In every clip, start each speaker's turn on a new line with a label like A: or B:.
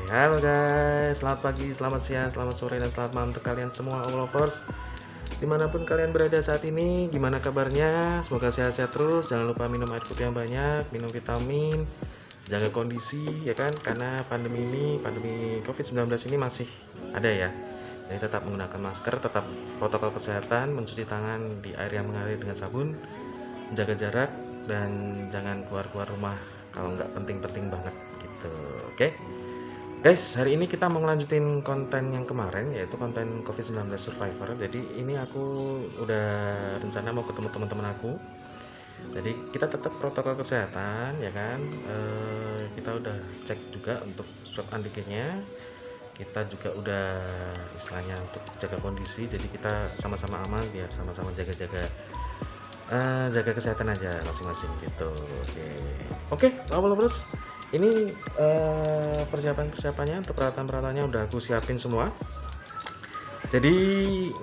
A: Halo guys, selamat pagi, selamat siang, selamat sore, dan selamat malam untuk kalian semua all lovers dimanapun kalian berada saat ini. Gimana kabarnya? Semoga sehat-sehat terus. Jangan lupa minum air putih yang banyak, minum vitamin, jaga kondisi ya kan, karena pandemi COVID-19 ini masih ada ya. Jadi tetap menggunakan masker, tetap protokol kesehatan, mencuci tangan di air yang mengalir dengan sabun, menjaga jarak, dan jangan keluar rumah kalau nggak penting-penting banget gitu. Oke guys, hari ini kita mau ngelanjutin konten yang kemarin, yaitu konten COVID-19 Survivor. Jadi ini aku udah rencana mau ketemu teman-teman aku. Jadi kita tetap protokol kesehatan ya kan. Kita udah cek juga untuk swab antigennya. Kita juga udah istilahnya untuk jaga kondisi. Jadi kita sama-sama aman, biar sama-sama jaga kesehatan aja masing-masing gitu. Oke, terus ini persiapannya untuk peralatannya udah aku siapin semua. Jadi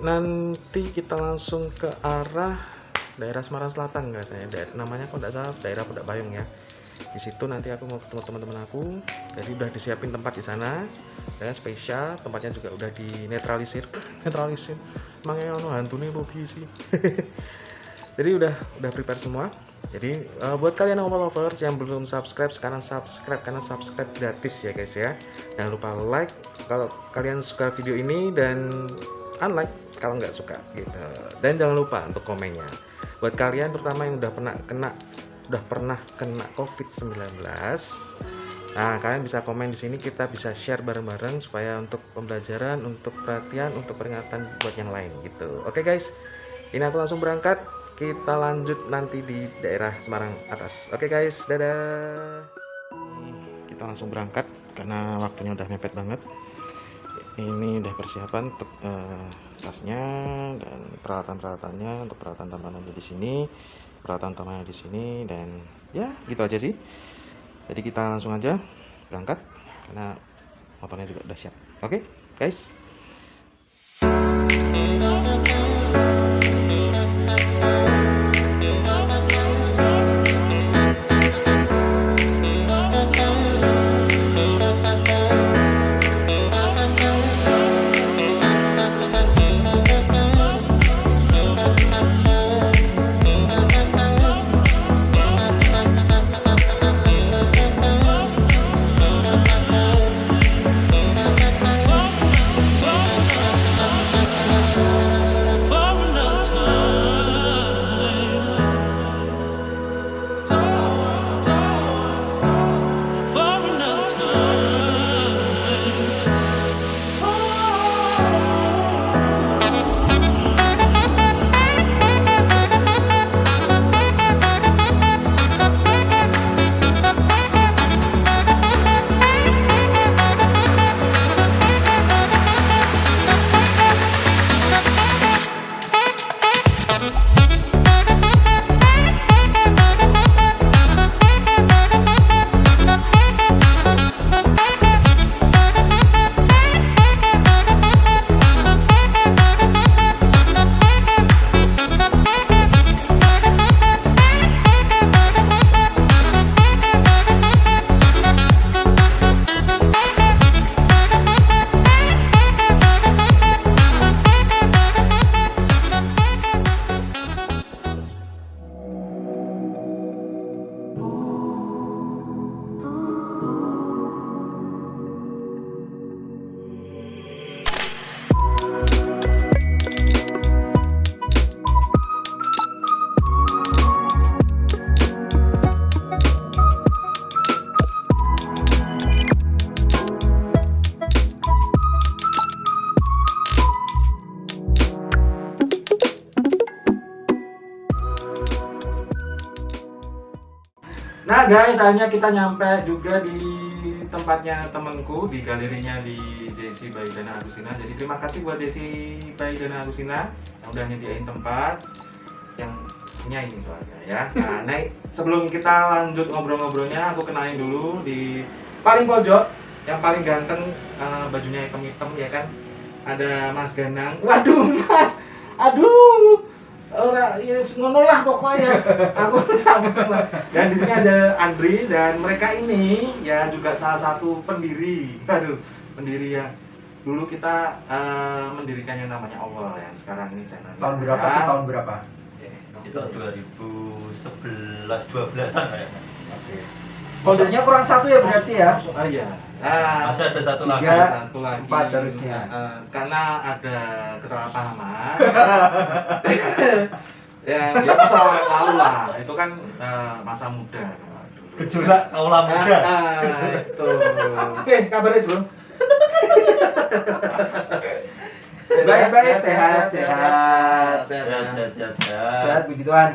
A: nanti kita langsung ke arah daerah Semarang Selatan katanya. Namanya kok enggak salah daerah Pudak Payung ya. Di situ nanti aku mau ketemu teman-teman aku. Jadi udah disiapin tempat di sana. Dan spesial, tempatnya juga udah dinetralisir. Makanya ono hantune logi sih. Jadi udah prepare semua. Jadi buat kalian yang lovers yang belum subscribe, sekarang subscribe, karena subscribe gratis ya guys ya. Jangan lupa like kalau kalian suka video ini, dan unlike kalau nggak suka gitu. Dan jangan lupa untuk komennya. Buat kalian terutama yang udah pernah kena COVID-19, nah kalian bisa komen di sini, kita bisa share bareng-bareng supaya untuk pembelajaran, untuk perhatian, untuk peringatan buat yang lain gitu. Oke guys, ini aku langsung berangkat. Kita lanjut nanti di daerah Semarang atas. Oke guys, dadah. Kita langsung berangkat karena waktunya udah mepet banget. Ini udah persiapan untuk tasnya dan peralatan-peralatannya. Untuk peralatan tambahannya di sini, peralatan utamanya di sini, dan ya gitu aja sih. Jadi kita langsung aja berangkat karena motornya juga udah siap. Oke guys. Nah guys, akhirnya kita nyampe juga di tempatnya temanku, di galerinya di Desi by Dana Agustina. Jadi terima kasih buat Desi by Dana Agustina yang udah nyediain tempat yang punya ini soalnya ya. Nah, sebelum kita lanjut ngobrol-ngobrolnya, aku kenalin dulu di paling pojok, yang paling ganteng, bajunya hitam-hitam ya kan. Ada Mas Ganang. Waduh Mas, aduh. Ora, ya ngono lah pokoknya. Aku lah. Dan di sini ada Andri dan mereka ini ya juga salah satu pendiri. Aduh, pendiri ya. Dulu kita mendirikan yang namanya Allah ya. Sekarang ini channel.
B: Tahun berapa? Itu tahun berapa?
C: Itu 2011 12-an kayaknya.
A: Oke.
B: Foundernya kurang satu ya berarti ya?
A: Oh iya.
C: Masih ada satu lagi.
B: Tiga,
A: Satu lagi.
B: 4 harusnya.
A: Karena ada kesalahpahaman. Ya masa lalu lah. Itu kan masa muda.
C: Gejolak kaula muda.
A: Itu.
B: Oke, kabarnya bro. Baik, sehat. Sehat, puji Tuhan.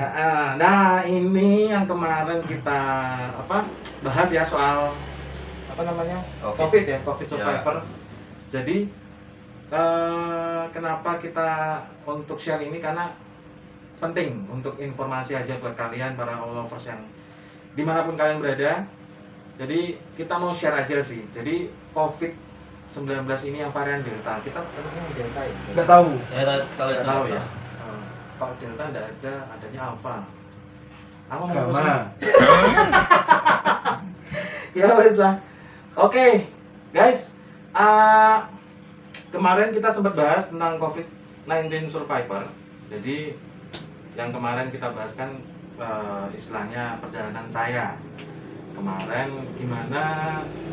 A: Nah, ini yang kemarin kita bahas ya soal apa namanya? COVID ya, COVID survivor. Jadi kenapa kita untuk share ini karena penting untuk informasi aja buat kalian para lovers yang dimanapun kalian berada. Jadi kita mau share aja sih. Jadi COVID-19 ini yang varian Delta, kita ketemu Delta ya?
B: Nggak tahu.
C: Kalau
A: Nggak tahu ya. Kalau Delta nggak ada, adanya Alpha. Aku mau
B: Gamma.
A: Ya wes lah. Oke, guys. Kemarin kita sempat bahas tentang COVID-19 survivor. Jadi yang kemarin kita bahas kan istilahnya perjalanan saya kemarin gimana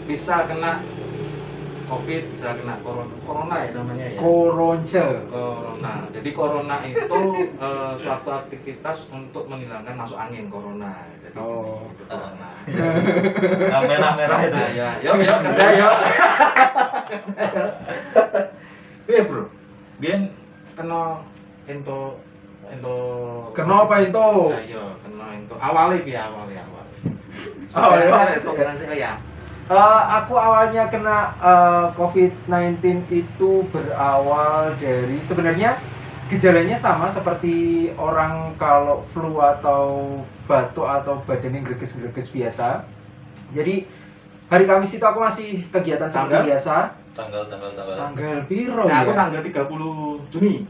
A: bisa kena COVID, bisa kena corona ya namanya ya. Corona. Jadi corona itu suatu aktivitas untuk menghilangkan masuk angin corona. Jadi itu corona.
C: yang merah-merah itu.
A: Nah, ya, yuk kerja yuk. Iya bro, biar kena
B: Kena apa itu?
A: Ya, iya, kena itu. Awalnya. Ya.
B: Aku awalnya kena COVID-19 itu berawal dari sebenarnya gejalanya sama seperti orang kalau flu atau batuk atau badannya greges-greges biasa. Jadi hari Kamis itu aku masih kegiatan seperti biasa. Tanggal piro
A: Nah,
B: ya?
A: aku tanggal 30 Juni.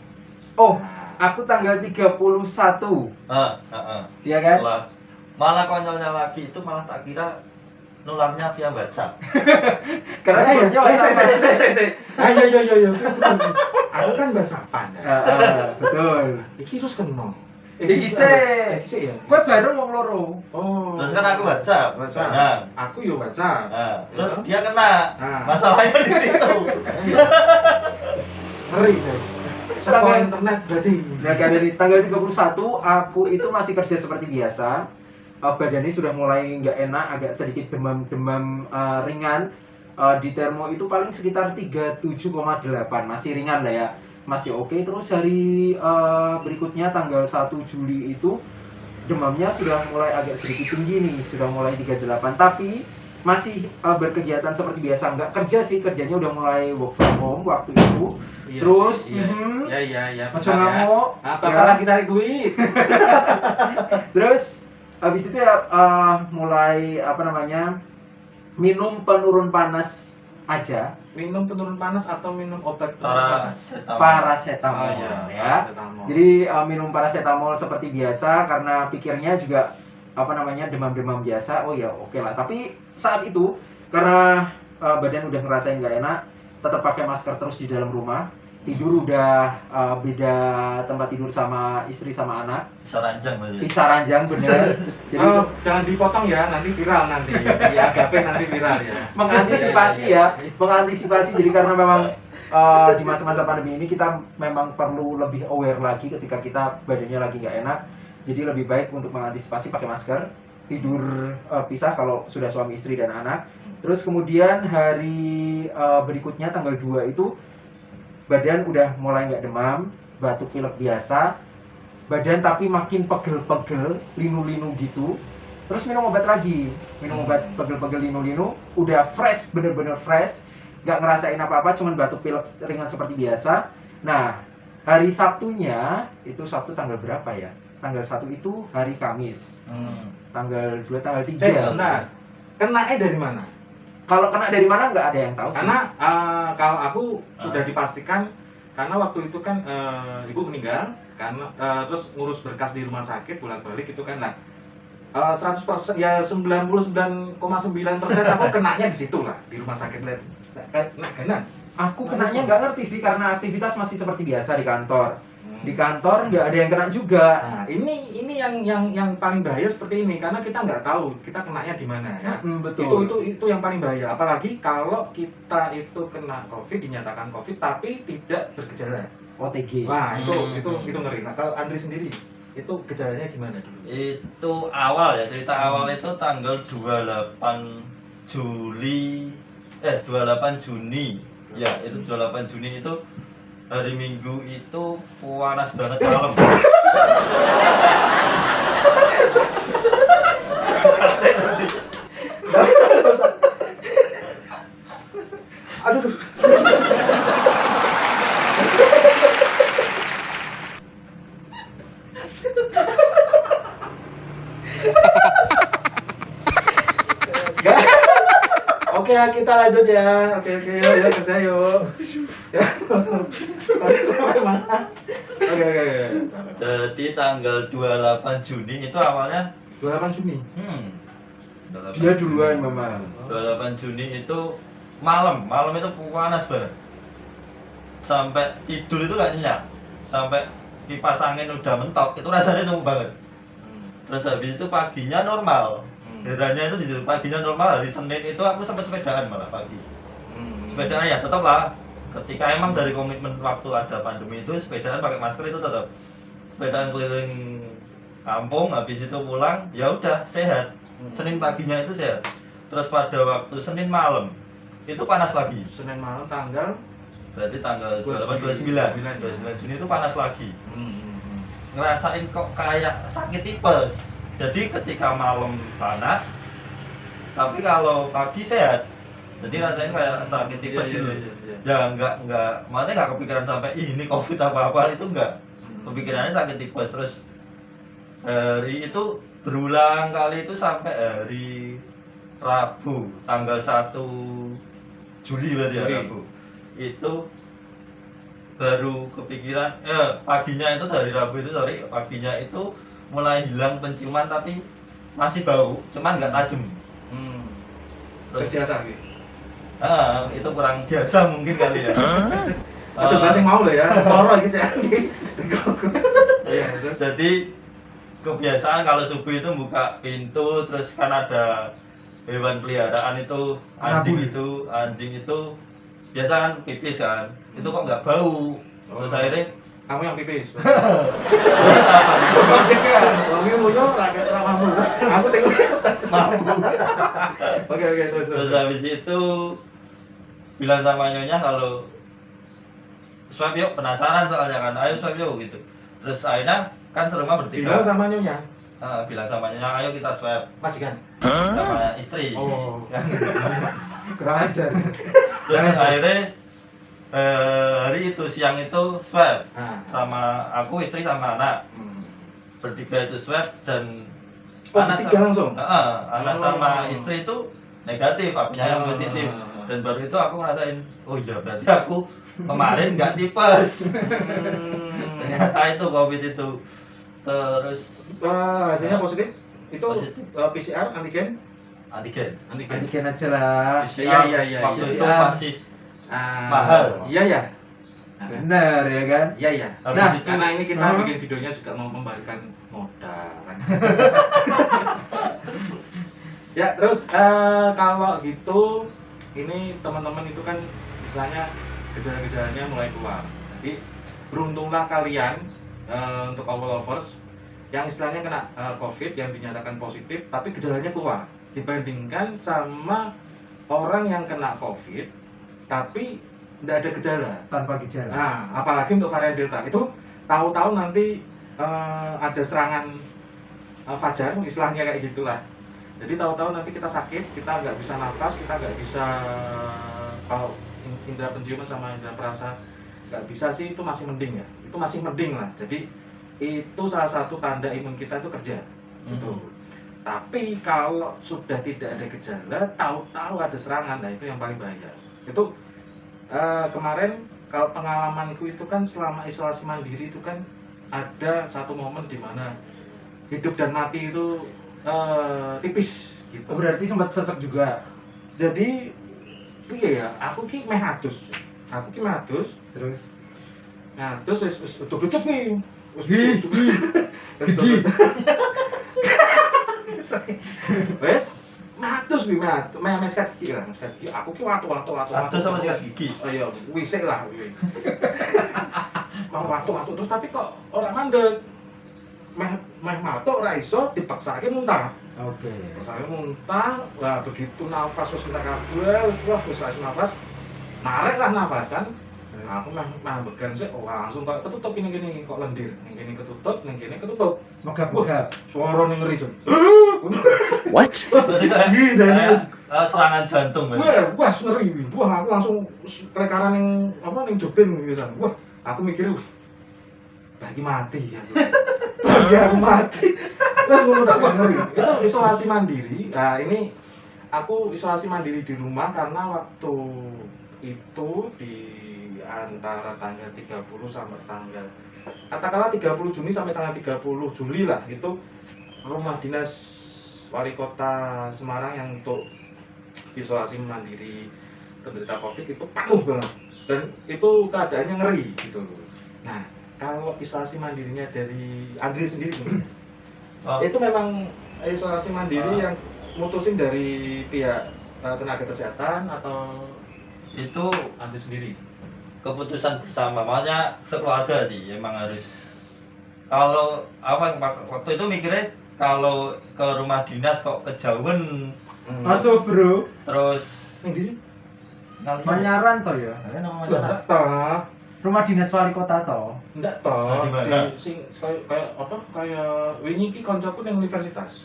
B: Oh, aku tanggal 31. Iya kan?
C: Malah konyolnya lagi itu malah tak kira nularnya via WhatsApp.
B: Karena sebelumnya WhatsApp.
A: Ayo. Aku kan WhatsAppan.
B: Betul.
A: Iki terus kena.
B: Iki sih
A: ya.
B: Kowe baru wong loro.
A: Oh.
C: Terus kan aku WhatsApp. Nah,
A: Aku yo WhatsApp.
C: terus dia kena.
A: Nah.
C: Masalahnya di situ.
A: Ngeri, guys. Sekolah internet berarti.
B: Nah, dari tanggal 31 aku itu masih kerja seperti biasa. Badannya sudah mulai nggak enak, agak sedikit demam ringan. Di termo itu paling sekitar 37,8, masih ringan lah ya, masih oke. Terus hari berikutnya tanggal 1 Juli itu demamnya sudah mulai agak sedikit tinggi nih, sudah mulai 38, tapi masih berkegiatan seperti biasa, nggak kerja sih, kerjanya udah mulai work from home waktu itu.
A: Iya,
B: Terus
A: iya.
B: macam ngamuk,
A: Apa lagi cari duit?
B: terus habis itu ya mulai minum penurun panas aja.
A: Minum penurun panas atau minum obat penurun panas?
B: Paracetamol
A: Oh, iya,
B: ya.
A: paracetamol.
B: Jadi minum paracetamol seperti biasa karena pikirnya juga demam-demam biasa. Oh ya oke lah. Tapi saat itu karena badan udah ngerasain nggak enak, tetap pakai masker terus di dalam rumah. Tidur udah beda tempat tidur sama istri sama anak. Pisah ranjang bener. Jadi
A: jangan dipotong ya, nanti viral nanti. Di AGP nanti viral ya.
B: mengantisipasi. Jadi karena memang di masa-masa pandemi ini kita memang perlu lebih aware lagi ketika kita badannya lagi nggak enak. Jadi lebih baik untuk mengantisipasi pakai masker, tidur pisah kalau sudah suami istri dan anak. Terus kemudian hari berikutnya tanggal 2 itu badan udah mulai nggak demam, batuk pilek biasa, badan tapi makin pegel-pegel, linu-linu gitu. Terus minum obat lagi, minum obat pegel-pegel linu-linu, udah fresh, bener-bener fresh, nggak ngerasain apa-apa, cuman batuk pilek ringan seperti biasa. Nah, hari Sabtunya, itu Sabtu tanggal berapa ya? Tanggal 1 itu hari Kamis. Tanggal 2, tanggal 3.
A: Sebentar. Kenanya dari mana?
B: Kalau kena dari mana nggak ada yang tahu.
A: Karena kalau aku sudah dipastikan karena waktu itu kan ibu meninggal karena terus ngurus berkas di rumah sakit bolak-balik itu kan. Nah, 100% ya 99,9% aku kenanya di situ lah di rumah sakit lihat. Nah,
B: Aku kenanya nggak ngerti sih karena aktivitas masih seperti biasa di kantor. Di kantor nggak ada yang kena juga.
A: Nah, ini yang paling bahaya seperti ini karena kita nggak tahu kita kenanya di mana ya.
B: Betul.
A: Itu yang paling bahaya. Apalagi kalau kita itu kena COVID, dinyatakan COVID tapi tidak bergejala.
B: OTG.
A: Wah, itu ngeri. Nah, kalau Andri sendiri itu gejalanya gimana dulu?
C: Itu awal ya, cerita awal itu tanggal 28 Juni. Ya, itu 28 Juni itu hari Minggu itu panas banget malam.
A: Aduh. Oke, kita lanjut ya. Oke, yuk kerja yuk. Ya. Tadi sampai mana? Oke.
C: Jadi tanggal 28 Juni itu awalnya
A: 28 Juni.
C: 28
B: Dia duluan memang.
C: 28 Juni itu malam itu panas banget. Sampai tidur itu gak nyenyak. Sampai kipas angin udah mentok, itu rasanya cukup banget. Terus habis itu paginya normal. Bedanya itu di paginya normal, hari Senin itu aku sempat sepedaan malah pagi. Sepedaan ya tetap lah. Ketika emang dari komitmen waktu ada pandemi itu sepedaan pakai masker itu tetap. Sepedaan keliling kampung, habis itu pulang, ya udah sehat. Senin paginya itu sehat. Terus pada waktu Senin malam itu panas lagi.
A: Senin malam tanggal
C: Berarti tanggal 29 Juni itu panas lagi. Ngerasain kok kayak sakit tipes. Jadi ketika malam panas, tapi kalau pagi sehat. Jadi rasanya kayak sakit tipes gitu. Ya maksudnya nggak kepikiran sampai ini COVID apa itu enggak. Kepikirannya sakit tipes. Terus hari itu berulang kali itu sampai hari Rabu tanggal 1 Juli berarti ya Rabu. Itu baru kepikiran paginya itu dari Rabu itu paginya itu mulai hilang penciuman tapi masih bau, cuman nggak tajam.
A: Terus biasa gitu.
C: Itu kurang biasa mungkin kali ya.
A: Coba sih mau lah ya, toro gitu ya. Iya, terus
C: Jadi kebiasaan kalau subuh itu buka pintu, terus kan ada hewan peliharaan itu anjing itu biasa kan pipis kan, itu kok nggak bau. Terus akhirnya
A: kamu yang pipis. Aku tengok. Oke,
C: Terus habis itu bilang sama nyonya kalau swab yuk, penasaran soalnya kan, ayo swab yuk gitu. Terus akhirnya kan serumah bertiga.
A: Bilang sama nyonya.
C: Bilang sama nyonya, ayo kita swab.
A: Majikan.
C: Sama istri.
A: Oh.
B: Kurang ajar.
C: Terus akhirnya hari itu siang itu swab sama aku, istri sama anak. Bertiga itu swab dan anak
A: bertiga langsung?
C: Anak sama istri itu negatif, akunya yang positif. Dan baru itu aku ngerasain, oh iya berarti aku kemarin nggak tipes. Ternyata itu COVID itu. Terus
A: hasilnya positif? Itu
C: positif.
A: PCR, antigen?
B: Antigen aja lah.
C: PCR
A: Iya.
C: waktu itu
B: PCR.
C: masih mahal.
A: Iya.
B: Bener ya kan?
A: Iya.
C: Habis
A: Nah,
C: itu-
A: karena ini kita bikin videonya juga mau membalikan modal. Ya, terus kalau gitu, ini teman-teman itu kan istilahnya gejala-gejalanya mulai keluar. Jadi beruntunglah kalian untuk our lovers yang istilahnya kena COVID yang dinyatakan positif, tapi gejalanya keluar dibandingkan sama orang yang kena COVID tapi tidak ada gejala.
B: Tanpa gejala.
A: Nah, apalagi untuk varian Delta itu tahu-tahu nanti ada serangan fajar, istilahnya kayak gitulah. Jadi tahu-tahu nanti kita sakit, kita nggak bisa nafas, kita nggak bisa kalau indera penciuman sama indera perasa nggak bisa sih, itu masih mending ya. Itu masih mending lah. Jadi itu salah satu tanda imun kita itu kerja. Gitu. Tapi kalau sudah tidak ada gejala, tahu-tahu ada serangan, nah itu yang paling bahaya. Itu kemarin kalau pengalamanku itu kan selama isolasi mandiri itu kan ada satu momen di mana hidup dan mati itu tipis gitu.
B: Oh, berarti sempat sesek juga.
A: Jadi iya ya, aku ki meh adus. Aku ki meh adus.
B: Terus
A: Nah, terus wis udah becet nih. Wis
B: Gigi. Gigi.
A: Wes matus nih meh sikat gigi lah, sikat gigi. Aku ki watu.
C: Atus sama sikat gigi.
A: Oh iya, wisik lah kuwi. Mau watu terus tapi kok ora mandek. Meh matuk ora iso dipaksake muntah.
B: oke.
A: Saya muntah, lah begitu nafas wis entek kabeh, wis nafas. Narik lah nafas kan. Nah, aku mah began sih, langsung kok ketutup ini kok lendir. Ini ketutup, ini ketutup.
B: Megap-megap.
A: Suara ning ngeri, Jon.
D: What?
C: Berarti kayak serangan jantung kan.
A: Wah, ngeri. Wah, aku langsung kelekaran ning ning jobin gitu kan. Wah, aku mikir, bagi mati ya. Bagi aku mati. Terus ngono tak ngeri. Itu isolasi mandiri. Nah, ini aku isolasi mandiri di rumah karena waktu itu di antara tanggal 30 sampai tanggal katakanlah 30 Juni sampai tanggal 30 Juli lah, itu rumah dinas wali kota Semarang yang untuk isolasi mandiri penderita Covid itu penuh banget dan itu keadaannya ngeri gitu. Nah, kalau isolasi mandirinya dari Andri sendiri itu memang isolasi mandiri yang mutusin dari pihak tenaga kesehatan atau
C: Itu
A: Andri sendiri?
C: keputusan bersama, makanya sekeluarga sih emang harus. Kalau waktu itu mikirnya kalau ke rumah dinas kok kejauhan,
B: Aduh, Bro.
C: terus
A: Ini
B: Manyaran toh ya.
C: namanya
A: enggak toh,
B: Rumah dinas wali kota toh.
A: enggak toh.
C: Di mana?
A: Kayak apa? Kayak wingi ki koncoku ning universitas.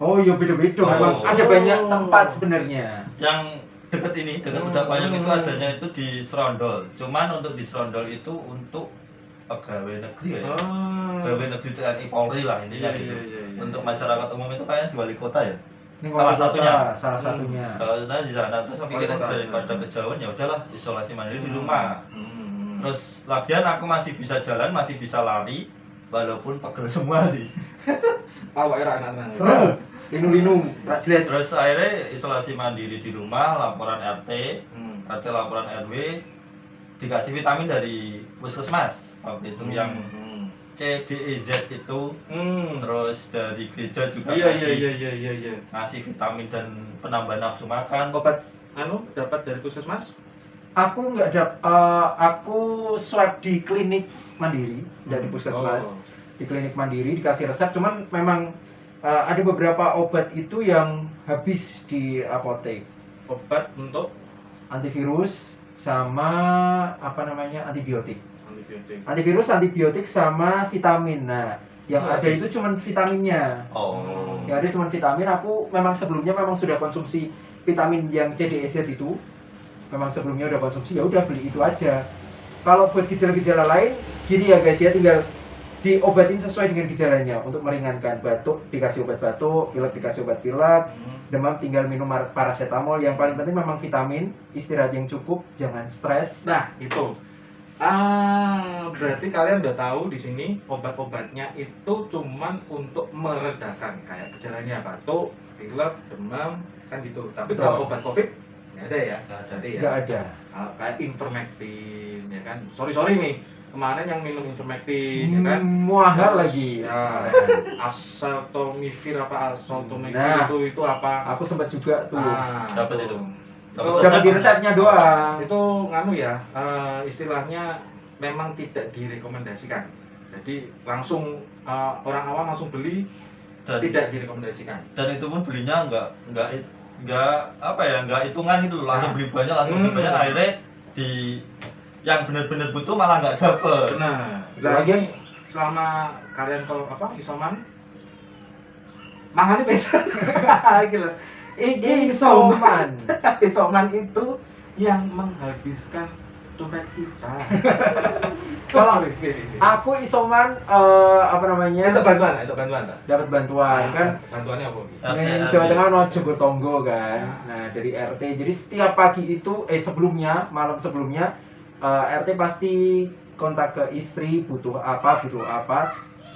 B: Oh, iya beda-beda.
C: Oh.
B: Memang ada banyak tempat sebenarnya.
C: yang deket Udak Payung itu adanya itu di Serondol. Cuman untuk di Serondol itu untuk pegawai negeri ya. Pegawai negeri TNI Polri lah intinya gitu. Untuk masyarakat umum itu kayaknya di wali kota ya.
B: Ini
C: Salah
B: wali kota,
C: satunya.
B: salah satunya.
C: Kalau di sana terus aku
A: Wali
C: pikir
A: kota.
C: daripada kejauhan ya udahlah isolasi mandiri di rumah.
A: Hmm.
C: Terus lagian aku masih bisa jalan, masih bisa lari walaupun pegel semua sih.
A: awak era anak-anak.
B: Linu-linu, tak jelas.
C: Terus akhirnya isolasi mandiri di rumah, laporan RT,
A: Hmm.
C: RT laporan RW, dikasih vitamin dari puskesmas waktu itu yang C, D, E, Z itu, terus dari gereja juga
A: Iya.
C: ngasih vitamin dan penambah nafsu makan.
A: Obat dapat dari puskesmas?
B: Aku nggak aku swab di klinik mandiri dari puskesmas.
A: Oh.
B: Di klinik mandiri dikasih resep, cuman memang ada beberapa obat itu yang habis di apotek.
A: Obat untuk
B: Antivirus sama antibiotik.
A: antibiotik.
B: Antivirus, antibiotik sama vitamin. Nah, yang ada itu cuman vitaminnya.
C: Oh.
B: Yang ada cuman vitamin. Aku memang sebelumnya memang sudah konsumsi vitamin yang C, D, E, Z itu. Memang sebelumnya udah konsumsi, ya udah beli itu aja. Kalau buat gejala-gejala lain, gini ya guys ya, tinggal diobatin sesuai dengan gejalanya. Untuk meringankan batuk dikasih obat batuk, pilek dikasih obat pilek, demam tinggal minum paracetamol. Yang paling penting memang vitamin, istirahat yang cukup, jangan stres.
A: Nah, itu. Berarti kalian udah tahu di sini obat-obatnya itu cuman untuk meredakan kayak gejalanya batuk, pilek, demam, kan gitu. Tapi
B: Betul.
A: kalau obat Covid nggak ada ya?
C: Nggak ada.
A: Jadi ya.
B: Nggak ada.
A: Kayak Ivermectin ya kan. Sorry nih. Kemarin yang minum Ivermectin ya kan.
B: Mahal lagi.
A: Ya, Asaltomivir apa Asaltomivir
B: Nah.
A: itu apa?
B: Aku sempat juga tuh.
C: Dapat itu.
B: Dapat di resepnya doang.
A: Itu nganu ya, istilahnya memang tidak direkomendasikan. Jadi langsung orang awam langsung beli,
C: Dan,
A: tidak direkomendasikan.
C: dan itu pun belinya nggak hitungan itu loh. Langsung beli banyak, akhirnya di yang benar-benar butuh malah nggak dapet.
A: Nah,
B: Lagian
A: selama kalian kalau isoman, mangane beda. Gila.
B: isoman.
A: Isoman itu yang menghabiskan dompet kita.
B: Kalau aku isoman
A: Itu bantuan, tak?
B: dapat bantuan kan.
A: Bantuannya apa?
B: Ning Jawa Tengah ono Jogotonggo kan. Nah, dari RT. Jadi setiap pagi itu sebelumnya, malam sebelumnya RT pasti kontak ke istri butuh apa.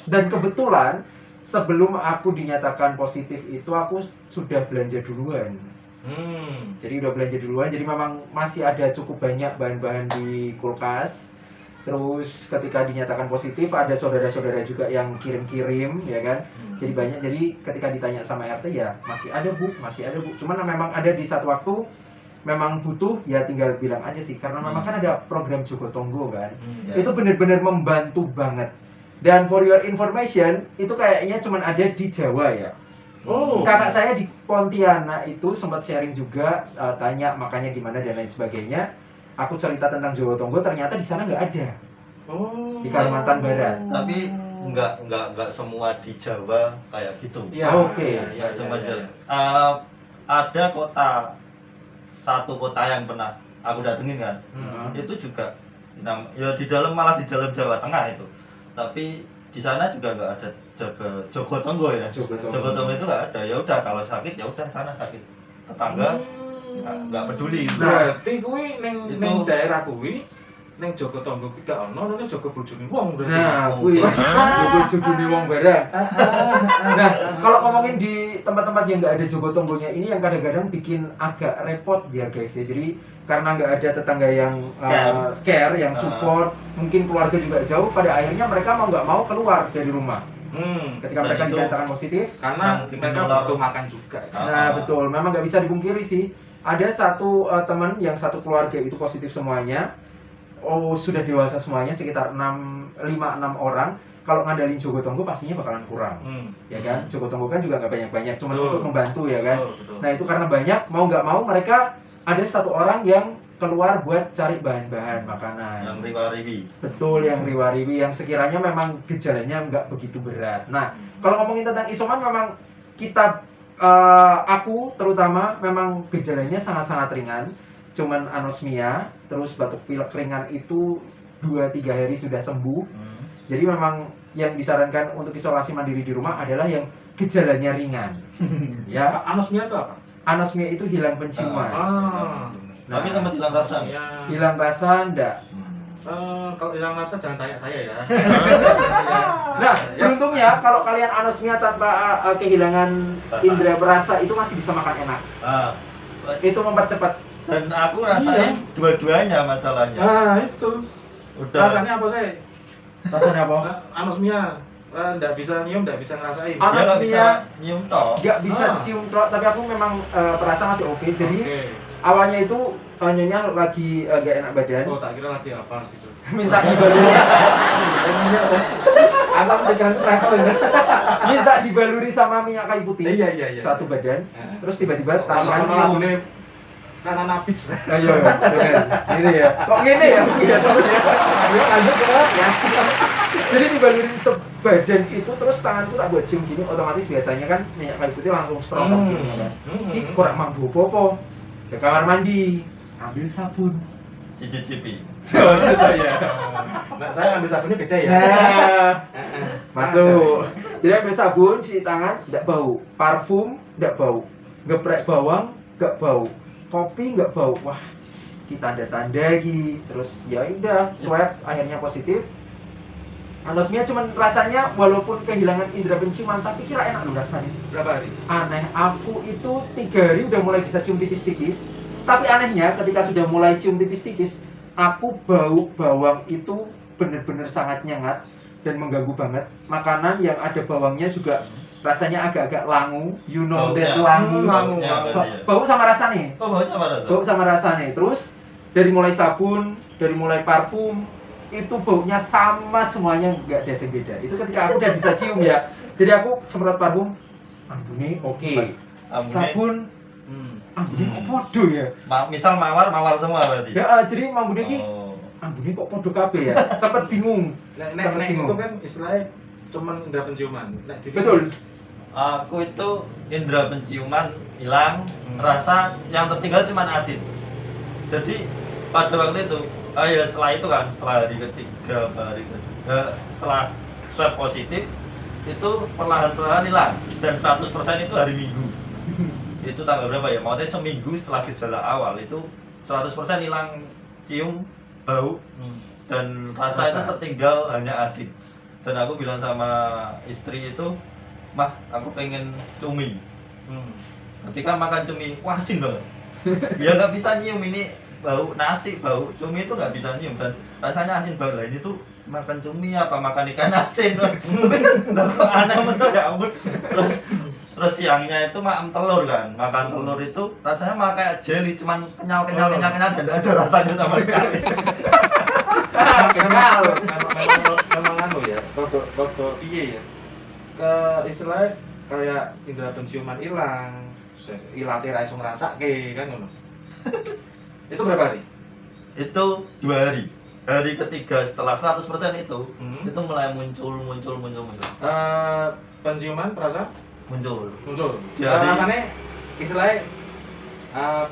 B: Dan kebetulan sebelum aku dinyatakan positif itu aku sudah belanja duluan. Jadi udah belanja duluan, jadi memang masih ada cukup banyak bahan-bahan di kulkas. Terus ketika dinyatakan positif ada saudara-saudara juga yang kirim-kirim ya kan. Jadi banyak, jadi ketika ditanya sama RT ya masih ada bu. Cuman memang ada di satu waktu memang butuh ya tinggal bilang aja sih, karena memang kan ada program Jogotongo kan. Itu benar-benar membantu banget. Dan for your information, itu kayaknya cuma ada di Jawa ya. Kakak saya di Pontianak itu sempat sharing juga, tanya makanya gimana dan lain sebagainya. Aku cerita tentang Jogotongo, ternyata di sana nggak ada. Di Kalimantan Barat.
C: Tapi nggak semua di Jawa kayak gitu.
B: Ya, oke.
C: Nggak semua Jawa. Ada satu kota yang pernah aku datengin kan. Itu juga ya malah di dalam Jawa Tengah itu. Tapi di sana juga nggak ada Jogotongo ya. Jogotongo itu nggak ada. Ya udah kalau sakit ya udah sana sakit tetangga nggak peduli.
A: Berarti kuwi ning daerah kuwi ning Jogotongo kuwi gak ono ning Jogo bojone wong berarti.
B: Nah, kuwi Jogo bojone wong bareng. Nah, kalau ngomongin di tempat-tempat yang nggak ada Jogotonggonya ini yang kadang-kadang bikin agak repot ya guys ya. Jadi karena nggak ada tetangga yang care, yang support, mungkin keluarga juga jauh, pada akhirnya mereka mau nggak mau keluar dari rumah. Ketika mereka dinyatakan positif,
A: karena mereka butuh makan juga.
B: Nah betul, memang nggak bisa dipungkiri sih. Ada satu teman yang satu keluarga itu positif semuanya. Sudah dewasa semuanya, sekitar 5-6 orang. Kalau ngadalin Jogotongo pastinya bakalan kurang, ya kan? Jogotongo kan juga nggak banyak-banyak, cuma untuk membantu ya kan. Nah itu karena banyak, mau nggak mau mereka ada satu orang yang keluar buat cari bahan-bahan makanan.
C: Yang riwa-riwi.
B: Betul, yang riwa-riwi, yang sekiranya memang gejalanya nggak begitu berat. Nah kalau ngomongin tentang isoman, memang kita aku terutama memang gejalanya sangat-sangat ringan. Cuman anosmia, terus batuk pilek ringan itu 2-3 hari sudah sembuh. Jadi memang yang disarankan untuk isolasi mandiri di rumah adalah yang gejalanya ringan. Ya,
A: anosmia itu apa?
B: Anosmia itu hilang penciuman.
C: Tapi sama hilang rasa.
B: Hilang rasa enggak?
A: Kalau hilang rasa jangan tanya saya ya.
B: Nah, beruntungnya kalau kalian anosmia tanpa kehilangan indera perasa itu masih bisa makan enak. Itu mempercepat.
C: Dan aku rasain dua-duanya masalahnya.
A: Itu.
C: Udah.
A: Rasanya apa sih?
B: Rasanya apa?
A: Anosmia. Nggak bisa nyium, nggak bisa ngerasain.
B: Anosmia
C: nyium toh.
B: Nggak bisa cium toh, tapi aku memang perasa masih oke. Jadi awalnya itu nyonya lagi nggak enak badan.
A: Tak kira lagi apa gitu.
B: Minta dibaluri. Anak dengan travel. Minta dibaluri sama minyak kayu putih.
A: Iya.
B: Satu badan. Terus tiba-tiba tangan cium.
A: Karena napis.
B: Ayo, ini ya. Kok gini ya? Iya temen ya. Ayo lanjut ya. Jadi dibalurin sebadan itu, terus tanganku tak buat cium gini, otomatis biasanya kan minyak kayu putih langsung strong gini kan. Ini kurang mampu popo. Ke kamar mandi, ambil sabun.
C: Cicipi.
A: Saya. Nah, saya ambil sabunnya beda ya.
B: Masuk. Jadi ambil sabun, cuci tangan, tidak bau. Parfum, tidak bau. Geprek bawang, nggak bau. Kopi nggak bau. Wah, kita tanda lagi. Terus ya udah, swab akhirnya positif. Anosmia cuman rasanya walaupun kehilangan indera penciuman, tapi kira enak loh rasanya.
A: Berapa hari?
B: Aneh, aku itu 3 hari udah mulai bisa cium tipis-tipis. Tapi anehnya ketika sudah mulai cium tipis-tipis, aku bau bawang itu bener-bener sangat nyengat dan mengganggu banget. Makanan yang ada bawangnya juga rasanya agak-agak langu, you know that langu. Bau sama rasa nih. Bau sama rasa nih. Terus dari mulai sabun, dari mulai parfum, itu baunya sama semuanya, nggak ada yang beda. Itu ketika aku udah bisa cium ya. Jadi aku semprot parfum, ambune oke. Sabun, ambune kok podo ya.
C: Misal mawar semua berarti.
B: Ya, jadi ambune ki ambune kok podo kabeh ya. Sempat bingung.
A: Nek itu kan istilahnya cuman indera penciuman.
B: Betul.
C: Aku itu indera penciuman hilang, rasa yang tertinggal cuma asin. Jadi pada waktu itu, ya setelah itu kan, setelah hari ketiga, setelah swab positif itu perlahan-lahan hilang dan 100% itu hari Minggu. Itu tanggal berapa ya? Maksudnya seminggu setelah gejala awal itu 100% hilang cium bau dan rasa itu tertinggal hanya asin. Dan aku bilang sama istri itu, "Mah, aku pengen cumi." Ketika makan cumi, wah asin banget. Dia nggak bisa nyium ini bau nasi, bau cumi itu nggak bisa nyium dan rasanya asin banget. Lah ini tuh makan cumi apa makan ikan asin? Nggak kok aneh betul ya ampun. Terus siangnya itu makan telur kan, makan telur itu rasanya malah kayak jelly, cuman kenyal dan nggak ada rasanya sama sekali.
B: Kenal.
A: Memang anu ya, rada piye ya? Istilahnya kayak indera penciuman hilang, ilate ra iso ngrasake kan ngono. Itu berapa hari?
C: Itu 2 hari. Hari ketiga setelah 100% itu mulai muncul.
A: Penciuman perasa
C: Muncul. Jadi
A: rasanya istilahnya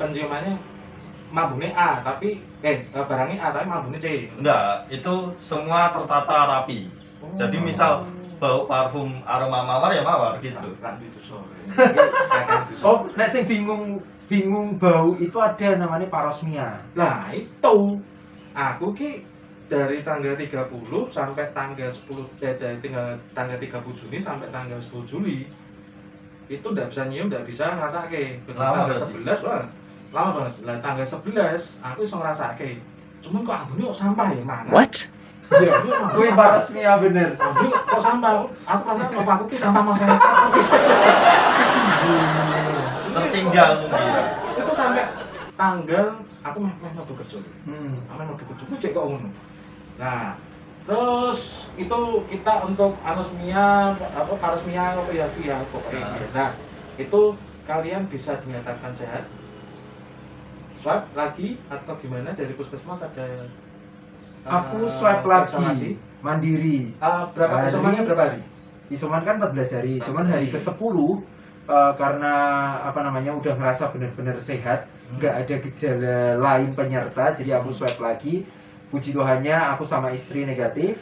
A: penciumannya mabune A tapi barangnya A tapi mabune C.
C: enggak, itu semua tertata rapi. Jadi misal bau parfum aroma mawar ya mawar gitu.
B: Oh, nek sing bingung bau itu ada namanya parosmia.
A: Nah itu aku ki dari tanggal 30 sampai tanggal 10 dari tanggal 30 Juni sampai tanggal 10 Juli itu nggak bisa nyium, nggak bisa ngerasake.
C: Lama
A: Tanggal 11 wah lama banget. Lah tanggal 11 aku iso ngerasake. Cuman kok ambune kok sampah ya mana?
D: What?
A: Iya,
B: Kuwi parosmia bener.
A: ambune kok sampah. Aku rasa bapakku ki sampah masyarakat.
C: Tertinggal mungkin.
A: Itu sampai tanggal aku meh metu kerja. Aman mau cukup cek kok ngono. Nah, terus itu kita untuk anosmia parosmia apa ya pokoknya. Nah, itu kalian bisa dinyatakan sehat. Swab lagi atau gimana dari puskesmas ada
B: Aku swab
A: periksa
B: lagi, mandiri.
A: berapa isomannya berapa hari?
B: Isoman kan 14 hari, cuman hari ke-10 karena apa namanya udah merasa benar-benar sehat, nggak ada gejala lain penyerta, jadi aku swab lagi. Puji Tuhannya aku sama istri negatif.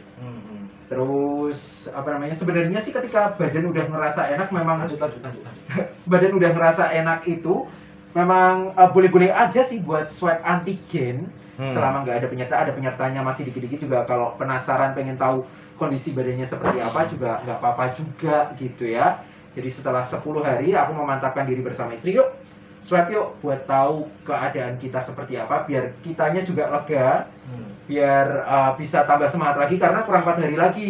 B: Terus apa namanya sebenarnya sih ketika badan udah ngerasa enak memang
A: Lanjut.
B: badan udah ngerasa enak itu memang boleh-boleh aja sih buat swab antigen selama nggak ada penyerta. Ada penyertanya masih dikit-dikit juga, kalau penasaran pengen tahu kondisi badannya seperti apa juga nggak apa-apa juga gitu ya. Jadi setelah 10 hari aku memantapkan diri bersama istri, yuk swab yuk buat tahu keadaan kita seperti apa, biar kitanya juga lega, biar bisa tambah semangat lagi karena kurang 4 hari lagi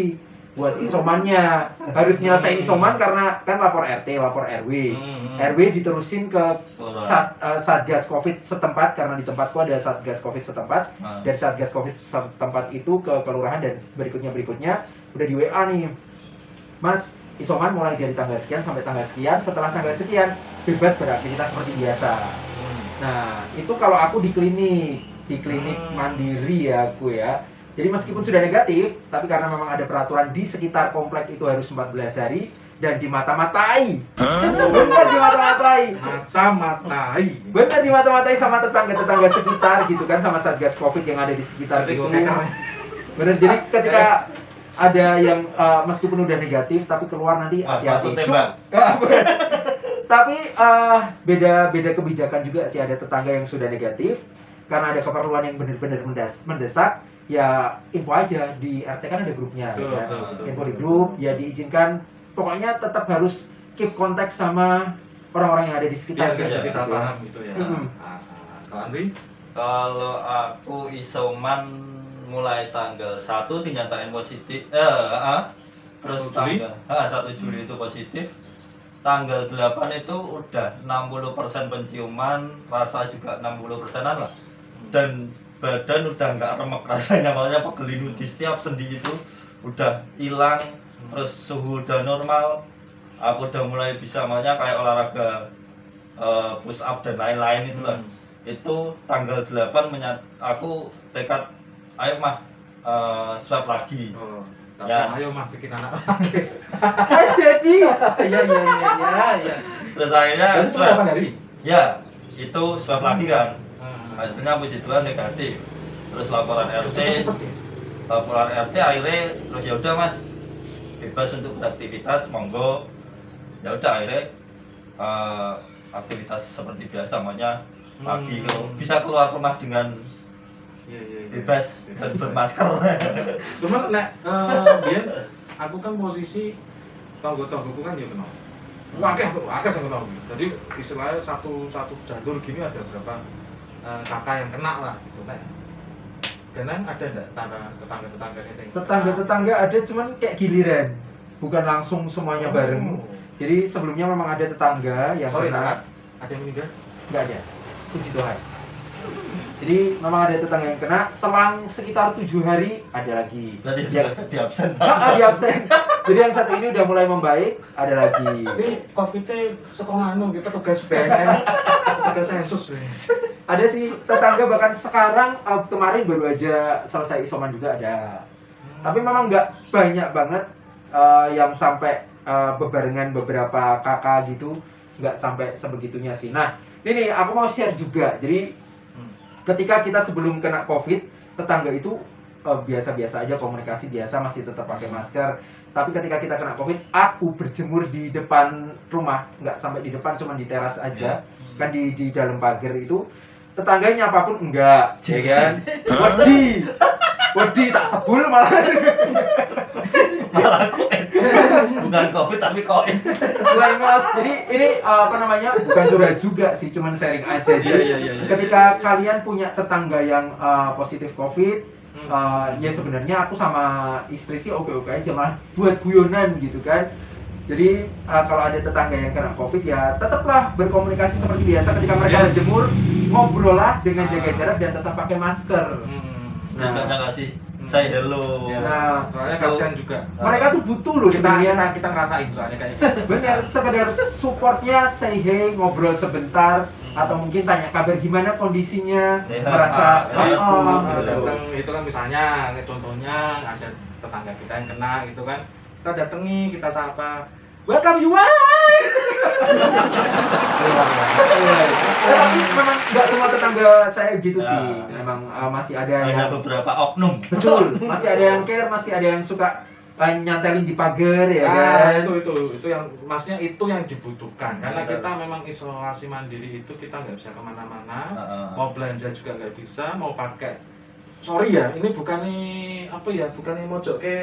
B: buat isomannya. Harus nyelesain isoman karena kan lapor RT, lapor RW. RW diterusin ke Satgas Covid setempat karena di tempatku ada Satgas Covid setempat. Dari Satgas Covid setempat itu ke kelurahan dan berikutnya udah di WA nih. Mas, isoman mulai dari tanggal sekian sampai tanggal sekian, setelah tanggal sekian bebas beraktivitas seperti biasa. Nah, itu kalau aku di klinik mandiri ya aku ya. Jadi meskipun sudah negatif, tapi karena memang ada peraturan di sekitar komplek itu harus 14 hari dan dimata-matai. Benar dimata-matai. Benar dimata-matai sama tetangga-tetangga sekitar gitu kan, sama Satgas Covid yang ada di sekitar itu. Benar, jadi ketika ada yang meskipun udah negatif tapi keluar nanti hati-hati. Tapi beda kebijakan juga sih, ada tetangga yang sudah negatif karena ada keperluan yang benar-benar mendesak, ya info aja di RT kan ada grupnya, info di grup ya diizinkan. Pokoknya tetap harus keep kontak sama orang-orang yang ada di sekitar.
A: Jadi salah paham gitu ya. Kalau Andri?
C: Kalau aku isoman mulai tanggal 1 dinyatain positif. Terus
A: 1 Juli?
C: Tanggal 1 Juli itu positif. Tanggal 8 itu udah 60% penciuman, rasa juga 60%-an lah. Dan badan udah nggak remek rasanya, makanya pegel di setiap sendi itu udah hilang. Terus suhu udah normal. Aku udah mulai bisa makanya kayak olahraga push up dan lain-lain itu lah. Itu tanggal 8 aku tekad, ayo mah swab lagi.
A: Ya, ayo mah bikin anak.
B: Mas Dedi.
C: Iya. Terus akhirnya
A: Itu berapa hari?
C: Ya, itu swab lagi kan. Hasilnya puji Tuhan negatif. Terus laporan RT akhirnya terus ya udah Mas, bebas untuk beraktivitas, monggo. Ya udah akhirnya aktivitas seperti biasa, makanya pagi kalau bisa keluar rumah dengan
A: Iya.
C: bebas bermasker.
A: Cuman nek biyen aku kan posisi tangga-tanggaku kan ya kenal. Akeh sing kenal. Jadi istilahnya satu jalur gini ada berapa kakak yang kena lah gitu nek. Karena ada enggak tetangga-tetangganya sing
B: Tetangga-tetangga ada, cuman kayak giliran, bukan langsung semuanya bareng. Jadi sebelumnya memang ada tetangga yang
A: Sorry,
B: kena.
A: ada yang meninggal?
B: Nggak ada, puji Tuhan. Jadi memang ada tetangga yang kena, selang sekitar 7 hari ada lagi.
C: Berarti
B: Ya,
C: di absen.
B: di absen. Jadi yang satu ini udah mulai membaik, ada lagi.
A: Ini COVID-nya sekolah anu kita tugas BNN, tugas sensus nih.
B: Ada sih tetangga bahkan sekarang kemarin baru aja selesai isoman juga ada. Tapi memang nggak banyak banget yang sampai bebarengan beberapa kakak gitu, nggak sampai sebegitunya sih. Nah, ini aku mau share juga. Jadi ketika kita sebelum kena COVID, tetangga itu biasa-biasa aja, komunikasi biasa, masih tetap pakai masker. Tapi ketika kita kena COVID, aku berjemur di depan rumah, nggak sampai di depan, cuma di teras aja, kan di dalam pagar itu. Tetangganya apapun enggak, ya kan? Wedi tak sebul malah.
C: Malah koin. Bukan COVID tapi koin.
B: Selain mas, jadi ini apa namanya, bukan curhat juga sih, cuman sharing aja. Jadi
A: Iya.
B: ketika kalian punya tetangga yang positif COVID, ya sebenarnya aku sama istri sih oke aja, malah buat guyonan gitu kan. Jadi kalau ada tetangga yang kena COVID ya tetaplah berkomunikasi seperti biasa ketika mereka berjemur, ngobrol lah dengan jaga jarak dan tetap pakai masker.
C: Nah, kasih say hello.
B: Nah,
A: Soalnya kasihan juga.
B: mereka tuh butuh loh sebenarnya.
A: Kita ngerasain soalnya kayak gitu.
B: Bener, sekedar supportnya, say hey, ngobrol sebentar, atau mungkin tanya kabar gimana kondisinya,
C: Sehat,
B: merasa
C: sehat,
A: datang itu kan misalnya contohnya ada tetangga kita yang kena gitu kan, kita datangi, kita sapa, welcome you.
B: Tapi memang nggak semua tetangga saya gitu sih, memang masih ada
C: Ada
B: yang
C: beberapa oknum.
B: betul, masih ada yang care, masih ada yang suka nyantelin di pagar ya kan.
A: Itu yang maksudnya itu yang dibutuhkan karena kita memang isolasi mandiri itu kita nggak bisa kemana-mana, mau belanja juga nggak bisa, mau pakai sorry ya ini bukan mojok ke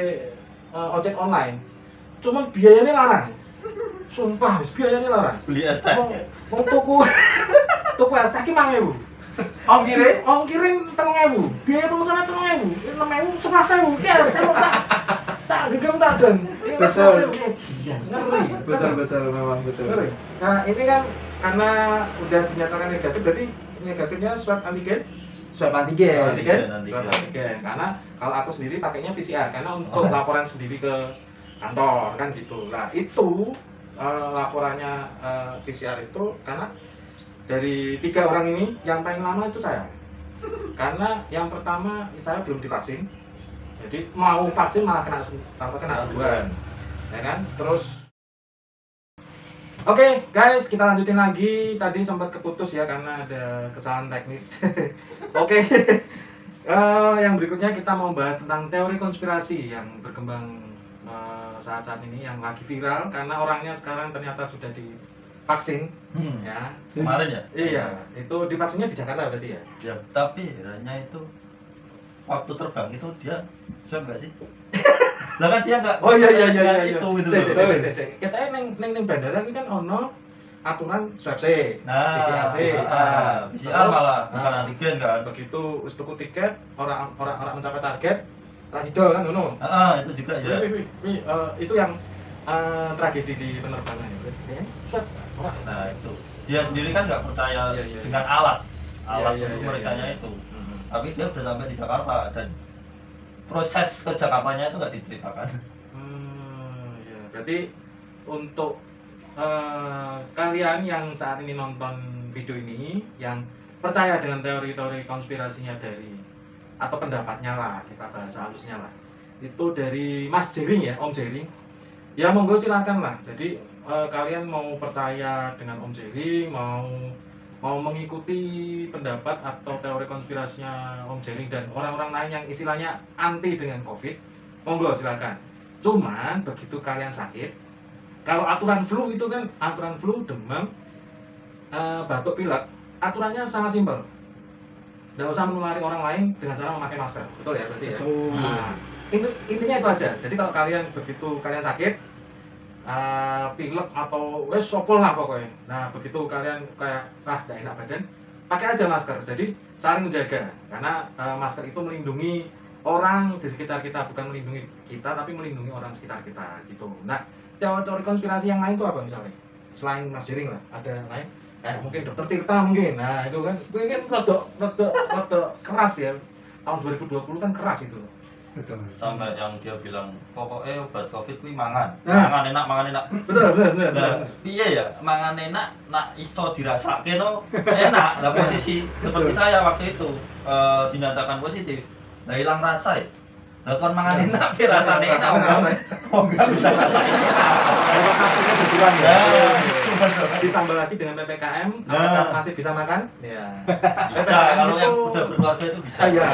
A: ojek online, cuman biayanya larang, sumpah biayanya larang.
C: Beli es teh.
A: Mau tuku es teh ki 5.000. Ongkirin 3.000. Biaya pemesanan 3.000. 6.000 11.000. Ki es teh sak gegem tak don.
B: Betul.
A: Ngeri.
B: Betul memang betul.
A: Ngeri. Nah, ini kan karena udah dinyatakan negatif berarti negatifnya swab antigen.
B: Swab antigen.
A: Swab antigen. Karena kalau aku sendiri pakainya PCR karena untuk laporan sendiri ke kantor kan gitu. Nah, itu laporannya PCR itu karena dari 3 orang ini yang paling lama itu saya. Karena yang pertama saya belum divaksin. Jadi mau vaksin malah kena duluan. Ya kan? Terus Oke, guys, kita lanjutin lagi. Tadi sempat keputus ya karena ada kesalahan teknis. Oke. Yang berikutnya kita mau bahas tentang teori konspirasi yang berkembang saat-saat ini yang lagi viral karena orangnya sekarang ternyata sudah divaksin ya.
C: Kemarin ya?
A: Iya, itu divaksinnya di Jakarta berarti ya?
C: Ya, tapi hanya itu waktu terbang itu dia swab nggak sih? Lah kan dia nggak.
A: Oh iya.
C: Itu gitu loh.
A: Kita neng bandara ini kan ono aturan swab C,
C: Nah,
A: PCR C.
C: PCR malah bukan antigen kan?
A: Begitu wis tuku tiket orang mencapai target rasido kan ngono.
C: Itu juga ya.
A: Itu yang tragedi di penerbangan ya. Swab orang.
C: Nah itu dia sendiri kan nggak percaya
A: Iya.
C: dengan alat
A: Iya,
C: untuk
A: iya,
C: merekanya
A: iya.
C: itu. Tapi dia udah sampai di Jakarta dan proses ke Jakartanya itu nggak diceritakan.
A: Ya. Berarti untuk kalian yang saat ini nonton video ini yang percaya dengan teori-teori konspirasinya dari atau pendapatnya lah, kita bahasa halusnya lah, itu dari Mas Jering ya, Om Jering ya, monggo silakan lah. Jadi kalian mau percaya dengan Om Jering, mau mengikuti pendapat atau teori konspirasinya Om Jering dan orang-orang lain yang istilahnya anti dengan COVID, monggo silakan. Cuman begitu kalian sakit, kalau aturan flu itu kan aturan flu demam, batuk pilek, aturannya sangat simpel. nggak usah menulari orang lain dengan cara memakai masker. Betul ya berarti ya?
B: Betul.
A: Nah, intinya itu aja. Jadi kalau kalian begitu kalian sakit, pilek atau wes sopol lah pokoknya. Nah begitu kalian kayak gak enak badan, pakai aja masker. Jadi saling menjaga, karena masker itu melindungi orang di sekitar kita, bukan melindungi kita tapi melindungi orang sekitar kita gitu. Nah teori konspirasi yang lain itu apa misalnya? Selain Mas Jering lah, ada yang lain? Kayak mungkin Dokter Tirta mungkin. Nah itu kan rada keras ya. Tahun 2020 kan keras itu.
B: Betul.
C: Sampai yang dia bilang pokoknya obat covid kuwi mangan.
A: Nah.
C: Mangan enak.
A: Betul.
C: Nah, piye ya? Mangan enak nak iso dirasake no enak. Lah posisi seperti saya waktu itu dinyatakan positif. Lah hilang rasa ya. Lah kon mangan enak ki rasane enak enggak bisa rasain enak.
B: Kalau nafsunya berkurang ya.
A: Ditambah lagi dengan PPKM,
C: Nah.
A: apakah masih bisa makan? Ya.
C: Bisa kalau yang udah berkeluarga itu bisa.
A: Iya.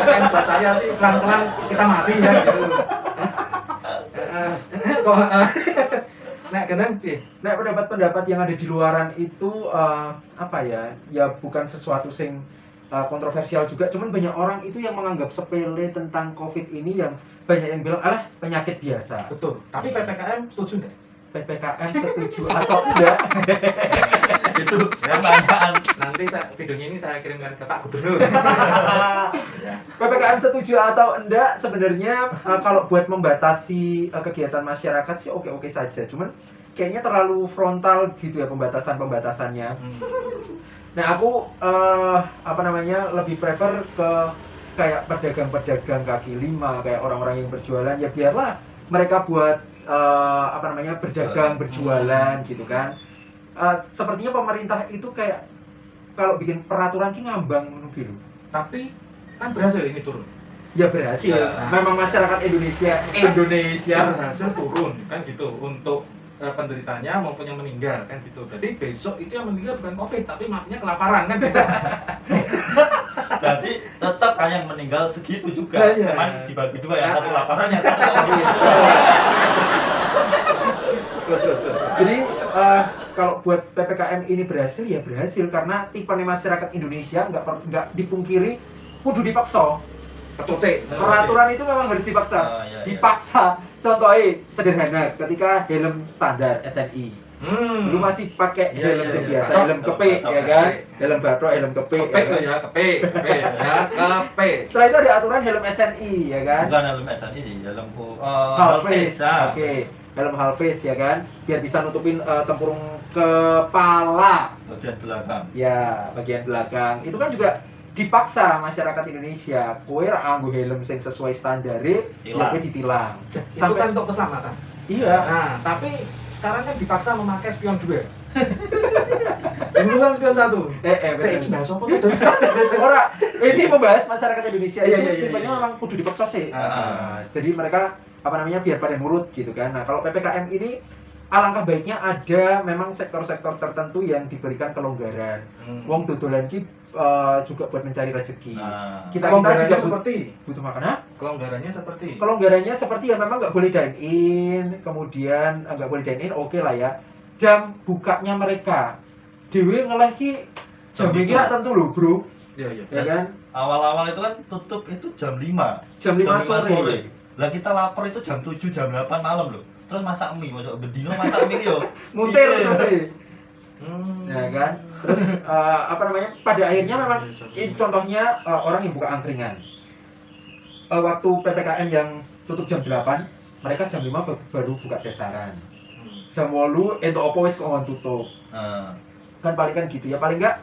A: Kan buat saya sih pelan-pelan kita mati ya gitu. Nek kenen piye?
B: Nah, pendapat-pendapat yang ada di luaran itu apa ya? Ya bukan sesuatu sing kontroversial juga, cuman banyak orang itu yang menganggap sepele tentang COVID ini, yang banyak yang bilang alah penyakit biasa.
A: Betul. Tapi PPKM setuju enggak?
B: PPKM setuju atau tidak?
C: Itu pertanyaan.
A: Nanti videonya ini saya kirimkan ke Pak Gubernur.
B: PPKM setuju atau enggak, sebenarnya kalau buat membatasi kegiatan masyarakat sih oke-oke saja. Cuman kayaknya terlalu frontal gitu ya pembatasannya. Nah, aku lebih prefer ke kayak pedagang-pedagang kaki lima, kayak orang-orang yang berjualan, ya biarlah mereka buat berdagang, berjualan gitu kan. Sepertinya pemerintah itu kayak kalau bikin peraturan ki ngambang ngono gitu.
A: Tapi kan berhasil ini turun.
B: Ya berhasil.
A: Ya.
B: Memang masyarakat Indonesia
A: Berhasil turun kan gitu untuk penderitanya maupun yang meninggal kan gitu. Jadi besok itu yang meninggal bukan COVID tapi matinya kelaparan kan gitu.
C: Jadi tetap kan yang meninggal segitu juga.
A: Iya.
C: Cuman dibagi dua, yang satu laparan, yang satu COVID.
B: Jadi kalau buat PPKM ini berhasil ya berhasil karena tipenya masyarakat Indonesia nggak dipungkiri kudu dipaksa.
A: Kecoce.
B: Peraturan itu memang harus dipaksa.
C: Iya.
B: Dipaksa. Contohnya sederhana, ketika helm standar SNI. Dulu masih pakai
A: Iya,
B: helm
A: iya,
B: yang
A: iya.
B: biasa,
A: Batok,
B: helm kepek
A: batok,
B: ya kan?
A: kepek.
B: Helm batok, helm kepek.
A: Kepek
B: ya kan?
A: ya, kepek.
B: Setelah itu ada aturan helm SNI ya kan?
C: Bukan helm SNI sih, helm
B: Half face.
C: nah.
B: Oke, helm half face ya kan? Biar bisa nutupin tempurung kepala.
C: Bagian belakang.
B: Ya, bagian belakang. Itu kan juga dipaksa masyarakat Indonesia. Kowe ra nganggo helm sing sesuai standar, ya
C: Tilang.
B: kowe ditilang.
A: Itu kan untuk keselamatan.
B: Iya.
A: Nah, tapi sekarang kan dipaksa memakai spion 2. Dulu kan spion 1. Saya ini bahas apa tuh?
B: Ora, ini membahas masyarakat Indonesia.
A: Iya,
B: Itu
A: iya, iya,
B: tipenya
A: iya.
B: memang kudu dipaksa sih. Jadi mereka biar pada nurut gitu kan. Nah, kalau PPKM ini alangkah baiknya ada memang sektor-sektor tertentu yang diberikan kelonggaran. Wong dodolan ki juga buat mencari rezeki.
C: Nah.
B: Kita
A: Kelonggarannya
B: juga
A: seperti
B: butuh makanan.
A: kelonggarannya seperti
B: Kelonggarannya seperti ya memang nggak boleh dine in, kemudian nggak boleh dine in, oke lah ya. Jam bukanya mereka dewe ngeleh ki jam
C: Jam
B: kira
C: itu.
B: tentu loh bro,
A: Iya, iya.
B: ya kan?
C: Awal-awal itu kan tutup itu jam 5.
B: Jam 5 sore.
C: Lah kita lapar itu jam 7, jam 8 malam loh. Terus masak mie, masuk bedino masak mie yo.
B: Muntir
C: Iya.
B: selesai. Ya kan? Terus pada akhirnya memang contohnya orang yang buka angkringan. Waktu PPKM yang tutup jam 8, mereka jam 5 baru buka besaran. Jam 8 entuk opo wis kok tutup.
C: Nah,
B: Kan paling kan gitu ya, paling enggak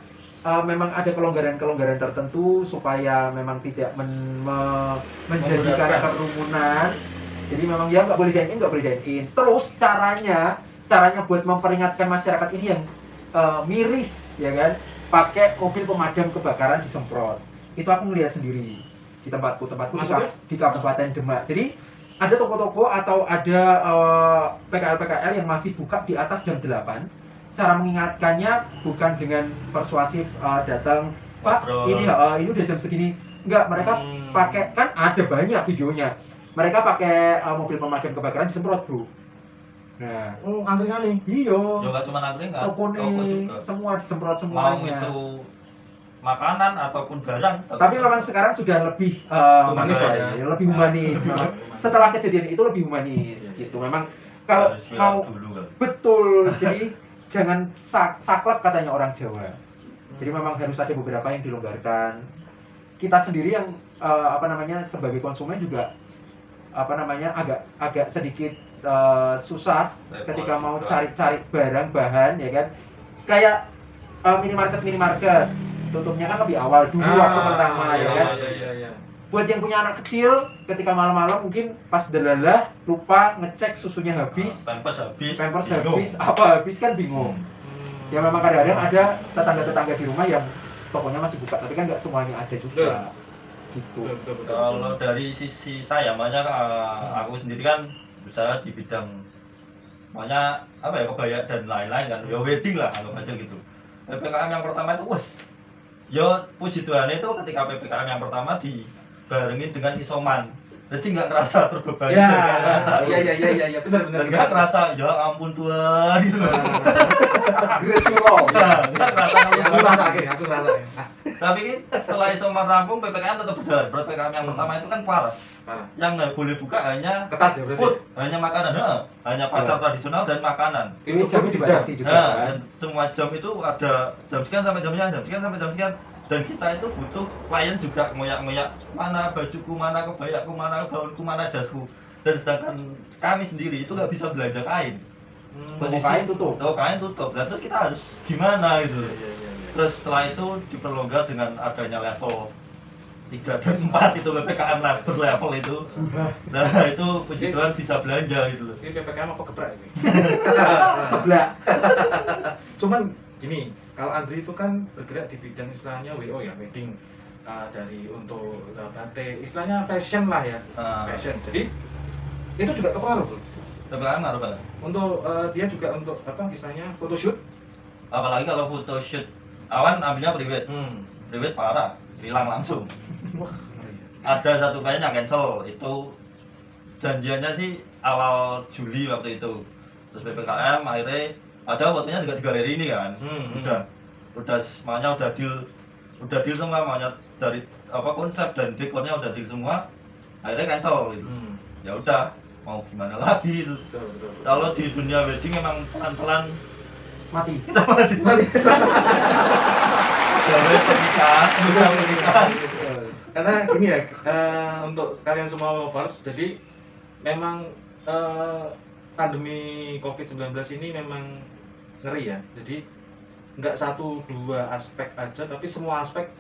B: memang ada kelonggaran-kelonggaran tertentu supaya memang tidak menjadikan
C: Memudahkan.
B: kerumunan. Jadi memang ya nggak boleh dine in, nggak boleh dine in. Terus caranya buat memperingatkan masyarakat ini yang miris ya kan, pakai mobil pemadam kebakaran disemprot. Itu aku ngelihat sendiri di tempatku
A: Maksudnya?
B: di Kabupaten Demak. Jadi ada toko-toko atau ada PKL yang masih buka di atas jam 8. Cara mengingatkannya bukan dengan persuasif datang, Pak,
C: Ngobrol.
B: ini udah jam segini. Enggak, mereka pakai, kan ada banyak videonya. Mereka pakai mobil pemadam kebakaran disemprot, Bro. Nah,
A: angkringan nih.
B: iya.
C: yo nggak cuma angkringan,
B: Toko
C: toko
B: nih,
C: juga.
B: semua disemprot
C: Mau
B: semuanya.
C: itu makanan ataupun barang.
B: Tapi memang sekarang sudah lebih
A: Humanis lah ya.
B: lebih humanis. Memang setelah kejadian itu lebih humanis gitu. Memang kalau
C: Harus bilang
B: mau
C: dulu kan.
B: betul, jadi jangan saklek katanya orang Jawa. Jadi memang harus ada beberapa yang dilonggarkan. Kita sendiri yang sebagai konsumen juga agak sedikit susah ketika mau cari barang bahan ya kan. Kayak minimarket tutupnya kan lebih awal dulu waktu pertama ya kan.
A: Iya.
B: Buat yang punya anak kecil ketika malam-malam mungkin pas delalah lupa ngecek susunya habis,
C: Pampers habis,
B: habis, apa habis kan bingung. Ya memang kadang-kadang ada tetangga-tetangga di rumah yang tokonya masih buka, tapi kan nggak semuanya ada juga. Gitu.
A: Betul.
C: Kalau dari sisi saya, makanya aku sendiri kan usaha di bidang makanya apa ya, kebaya dan lain-lain kan, ya wedding lah kalau aja gitu. PPKM yang pertama itu ya puji Tuhan itu ketika PPKM yang pertama dibarengin dengan isoman, jadi nggak ngerasa terbebani.
B: Iya, benar.
C: Dan nggak ngerasa ya ampun Tuhan gitu loh.
B: Gresio.
C: Nah, nggak ngerasa
B: Aku rasain.
C: tapi setelah isoman rampung PPKM tetap berjalan. PPKM yang pertama itu kan parah. Yang nggak boleh buka hanya
A: Ketat ya berarti.
C: food, hanya makanan, hanya pasar tradisional dan makanan.
B: Ini jamnya dibatasi juga.
C: Nah,
B: Kan?
C: dan semua jam itu ada jam sekian sampai jam sekian, dan kita itu butuh klien juga ngoyak-ngoyak mana bajuku, mana kebayaku, mana gaunku, mana jasku. Dan sedangkan kami sendiri itu nggak bisa belanja kain.
B: Kain tutup.
C: Kain tutup. Dan terus kita harus gimana gitu.
A: Iya.
C: Terus setelah itu diperlonggar dengan adanya level 3 dan 4 itu PPKM berlevel itu. Nah, itu puji Tuhan bisa belanja gitu loh.
A: Ini PPKM apa gebrak ini?
B: Sebelah.
A: Cuman gini, kalau Andri itu kan bergerak di bidang istilahnya WO ya, wedding, dari untuk batik, istilahnya fashion lah ya, fashion. Jadi itu juga kepengaruh tuh.
C: PPKM ngaruh banget.
A: Untuk dia juga untuk apa istilahnya photoshoot.
C: Apalagi kalau photoshoot, awan ambilnya private parah, hilang langsung. Ada satu klien yang cancel, itu janjiannya sih awal Juli waktu itu. Terus PPKM akhirnya ada fotonya juga di galeri ini kan. Udah semuanya udah deal semua, maunya dari apa konsep dan dekornya udah deal semua. Akhirnya cancel gitu. Ya udah, mau gimana lagi itu.
A: Betul.
C: Kalau di dunia wedding emang pelan-pelan
B: Mati.
C: kita mati. Dari pernikahan.
A: Karena gini ya, untuk kalian semua lovers, jadi memang pandemi COVID-19 ini memang ngeri ya. Jadi nggak 1-2 aspek aja, tapi semua aspek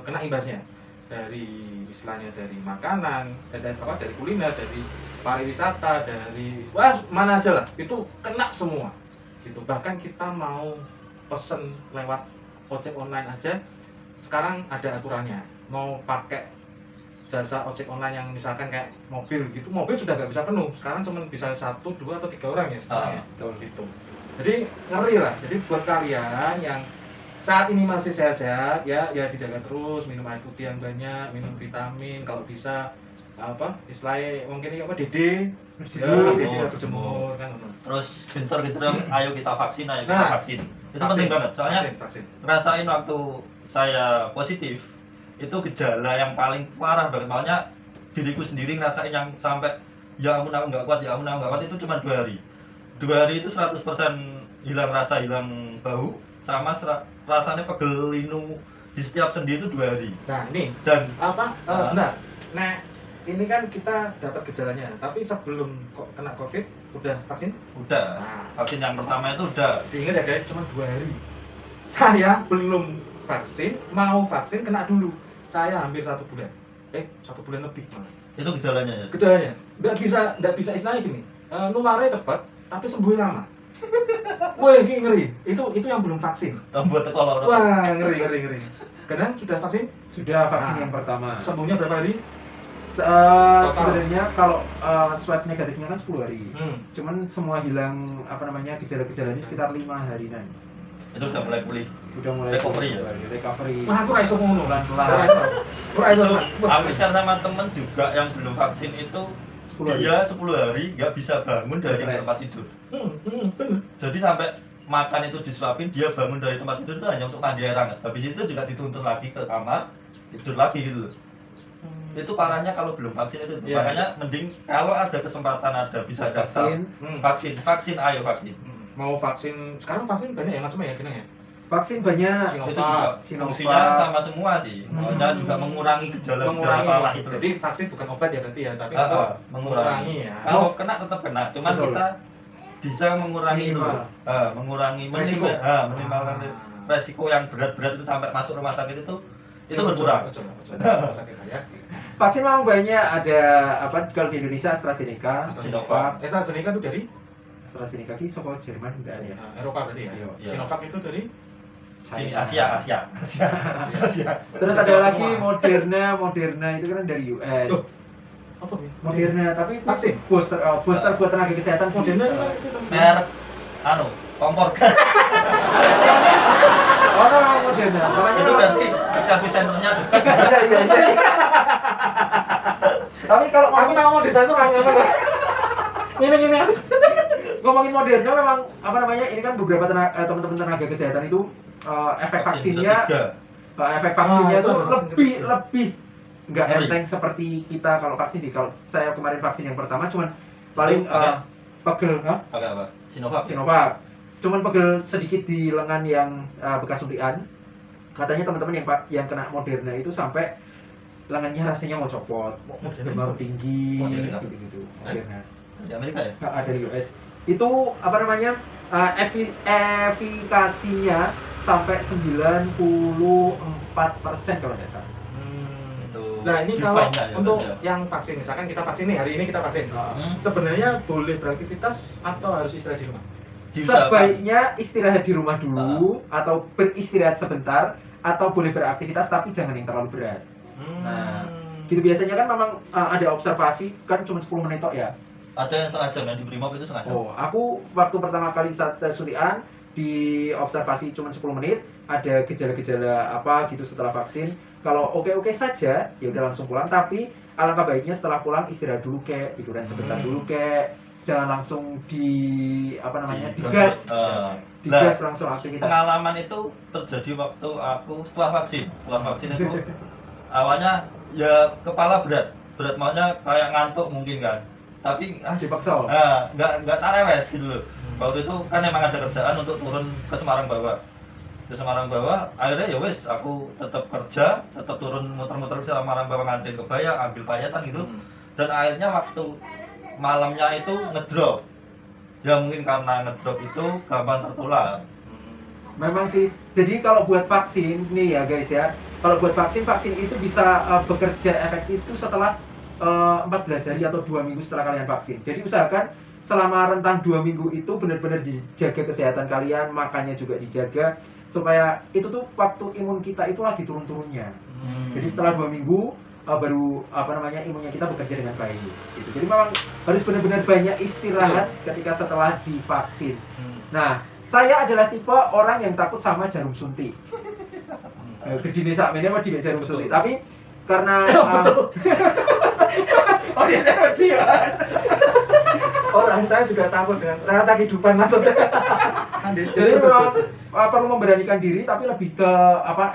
A: kena imbasnya. Dari istilahnya dari makanan, dari kuliner, dari pariwisata, dari mana aja lah, itu kena semua. Gitu. Bahkan kita mau pesen lewat ojek online aja, sekarang ada aturannya. Mau pakai jasa ojek online yang misalkan kayak mobil gitu, mobil sudah nggak bisa penuh. Sekarang cuma bisa 1, 2 atau 3 orang ya sekarang ya. Gitu. Jadi ngeri lah. Jadi buat kalian yang saat ini masih sehat-sehat ya dijaga terus, minum air putih yang banyak, minum vitamin, kalau bisa istilahnya mungkin DD berjemur kan.
C: Terus gencar-gencar ayo kita vaksin. Itu penting banget, soalnya
A: vaksin.
C: ngerasain waktu saya positif itu gejala yang paling parah banget. Makanya diriku sendiri ngerasain yang sampai ya ampun aku nggak kuat itu cuma 2 hari. 2 hari itu 100% hilang rasa, hilang bau, sama rasanya pegel linu di setiap sendi itu 2 hari.
A: Nah ini
C: Dan
A: sebentar. Nah ini kan kita dapat gejalanya, tapi sebelum kena COVID udah vaksin?
C: udah, vaksin yang pertama itu udah.
A: Diingat ya guys, cuma 2 hari. Saya belum vaksin, mau vaksin kena dulu. Saya hampir 1 bulan. 1 bulan lebih malah.
C: Itu gejalanya ya.
A: Gejalanya nggak bisa istilahnya gini. Nularnya cepat, tapi sembuhnya lama. Wah, ini ngeri. Itu yang belum vaksin.
C: Buat kalau
A: Wah, ngeri. Karena sudah vaksin?
B: Sudah vaksin yang pertama.
A: Sembuhnya berapa hari?
B: Sebenarnya kalau swab negatifnya kan 10 hari. Cuman semua hilang gejala-gejalanya sekitar 5 harian.
C: itu udah mulai pulih.
B: Udah mulai
C: Recovery ya?
B: Recovery.
A: Wah, aku raiso ngono kan.
C: Aku share sama temen juga yang belum vaksin itu
B: 10 hari.
C: dia 10 hari nggak bisa bangun dari
B: Stres.
C: tempat tidur.
A: Bener.
C: Jadi sampai makan itu disuapin, dia bangun dari tempat tidur itu hanya untuk mandi air hangat. Habis itu juga dituntun lagi ke kamar, tidur lagi gitu loh. Itu parahnya kalau belum vaksin itu.
A: Iya.
C: Makanya mending kalau ada kesempatan ada bisa daftar vaksin, ayo vaksin.
A: Mau vaksin, sekarang vaksin banyak yang macam ya kena ya.
B: Vaksin banyak.
A: Sinovac,
C: Itu juga
B: Sinovac.
C: fungsinya sama semua sih. Maunya juga mengurangi gejala-gejala parah itu.
A: Jadi vaksin bukan obat ya berarti ya, tapi
C: Ah,
A: untuk
C: mengurangi.
A: ya.
C: Kalau kena tetap kena, cuman
B: Betul.
C: kita bisa mengurangi itu.
B: Minimal.
C: Mengurangi
B: Resiko.
C: minimalkan resiko yang berat-berat itu sampai masuk rumah sakit itu berkurang.
A: Betul. Sakit ya.
B: Vaksin memang banyak, ada apa kalau di Indonesia AstraZeneca, Sinovac.
A: AstraZeneca itu dari
B: AstraZeneca itu soal Jerman enggak ada ya?
A: Eropa berarti ya.
B: Iya.
A: Sinovac itu dari
C: Sini
B: China.
C: Asia.
B: Terus ada lagi Moderna itu kan dari US.
A: Tuh. Apa ya?
B: Moderna, tapi itu
A: Vaksin?
B: booster buat tenaga kesehatan sih.
A: Moderna itu
C: Merek kompor gas.
B: Oh, no, Moderna. Namanya
C: Itu ganti service centernya.
B: Iya. Tapi kalau
A: aku mau di sponsor apa? Ini.
B: ngomongin Moderna memang apa namanya, ini kan beberapa teman-teman tenaga kesehatan itu efek vaksinnya
A: itu
B: itu
A: ada vaksin
B: lebih nggak
C: Ngeri.
B: enteng seperti kita kalau vaksin sih. Kalau saya kemarin vaksin yang pertama cuman paling
C: Pakai-
B: pegel
C: Pakai apa? Sinovac.
B: Sinovac, cuman pegel sedikit di lengan yang bekas suntikan. Katanya teman-teman yang kena Moderna itu sampai lengannya rasanya mau copot, demam tinggi,
C: Moderna?
B: gitu-gitu. Moderna.
C: Di Amerika ya?
B: Nggak, dari US. Itu apa namanya, efikasinya sampai 94% kalau nggak salah.
C: Itu
A: Nah ini kalau
C: define-nya ya,
A: untuk
C: ya.
A: yang vaksin, misalkan kita vaksin nih, hari ini kita vaksin.
C: Hmm.
A: Sebenarnya boleh beraktivitas atau harus istirahat di rumah?
B: Sebaiknya istirahat di rumah dulu atau beristirahat sebentar, atau boleh beraktivitas tapi jangan yang terlalu berat. Nah, gitu biasanya kan memang ada observasi kan cuma 10 menit tok ya.
C: Ada yang setengah jam, yang di Brimob itu setengah jam.
B: Oh, aku waktu pertama kali saat suntikan di observasi cuma 10 menit, ada gejala-gejala apa gitu setelah vaksin. Kalau oke-oke saja, ya udah langsung pulang, tapi alangkah baiknya setelah pulang istirahat dulu kek, tiduran sebentar dulu kek. Jangan langsung digas langsung aktivitas.
C: Pengalaman itu terjadi waktu aku setelah vaksin. Setelah vaksin itu awalnya ya kepala berat maunya kayak ngantuk mungkin kan. Tapi
B: Dipaksa.
C: nggak tak rewes gitu loh. Waktu itu kan emang ada kerjaan untuk turun ke Semarang bawah. Ke Semarang bawah, akhirnya ya wes aku tetap kerja, tetap turun muter-muter ke Semarang bawah nganterin kebaya, ambil payatan gitu. Dan akhirnya waktu malamnya itu ngedrop. Ya mungkin karena ngedrop itu gampang tertular.
B: Memang sih. Jadi kalau buat vaksin nih ya guys ya, kalau buat vaksin itu bisa bekerja efektif itu setelah 14 hari atau 2 minggu setelah kalian vaksin. Jadi usahakan selama rentang 2 minggu itu benar-benar dijaga kesehatan kalian, makannya juga dijaga supaya itu tuh waktu imun kita itu lagi turun-turunnya. Jadi setelah 2 minggu baru imunnya kita bekerja dengan baik gitu. Jadi memang harus benar-benar banyak istirahat ketika setelah divaksin. Nah, saya adalah tipe orang yang takut sama jarum suntik. Gedine sakmene mau dibek jarum suntik, tapi karena oh dia
A: Orang saya juga takut dengan rata kehidupan maksudnya.
B: jadi memang perlu memberanikan diri, tapi lebih ke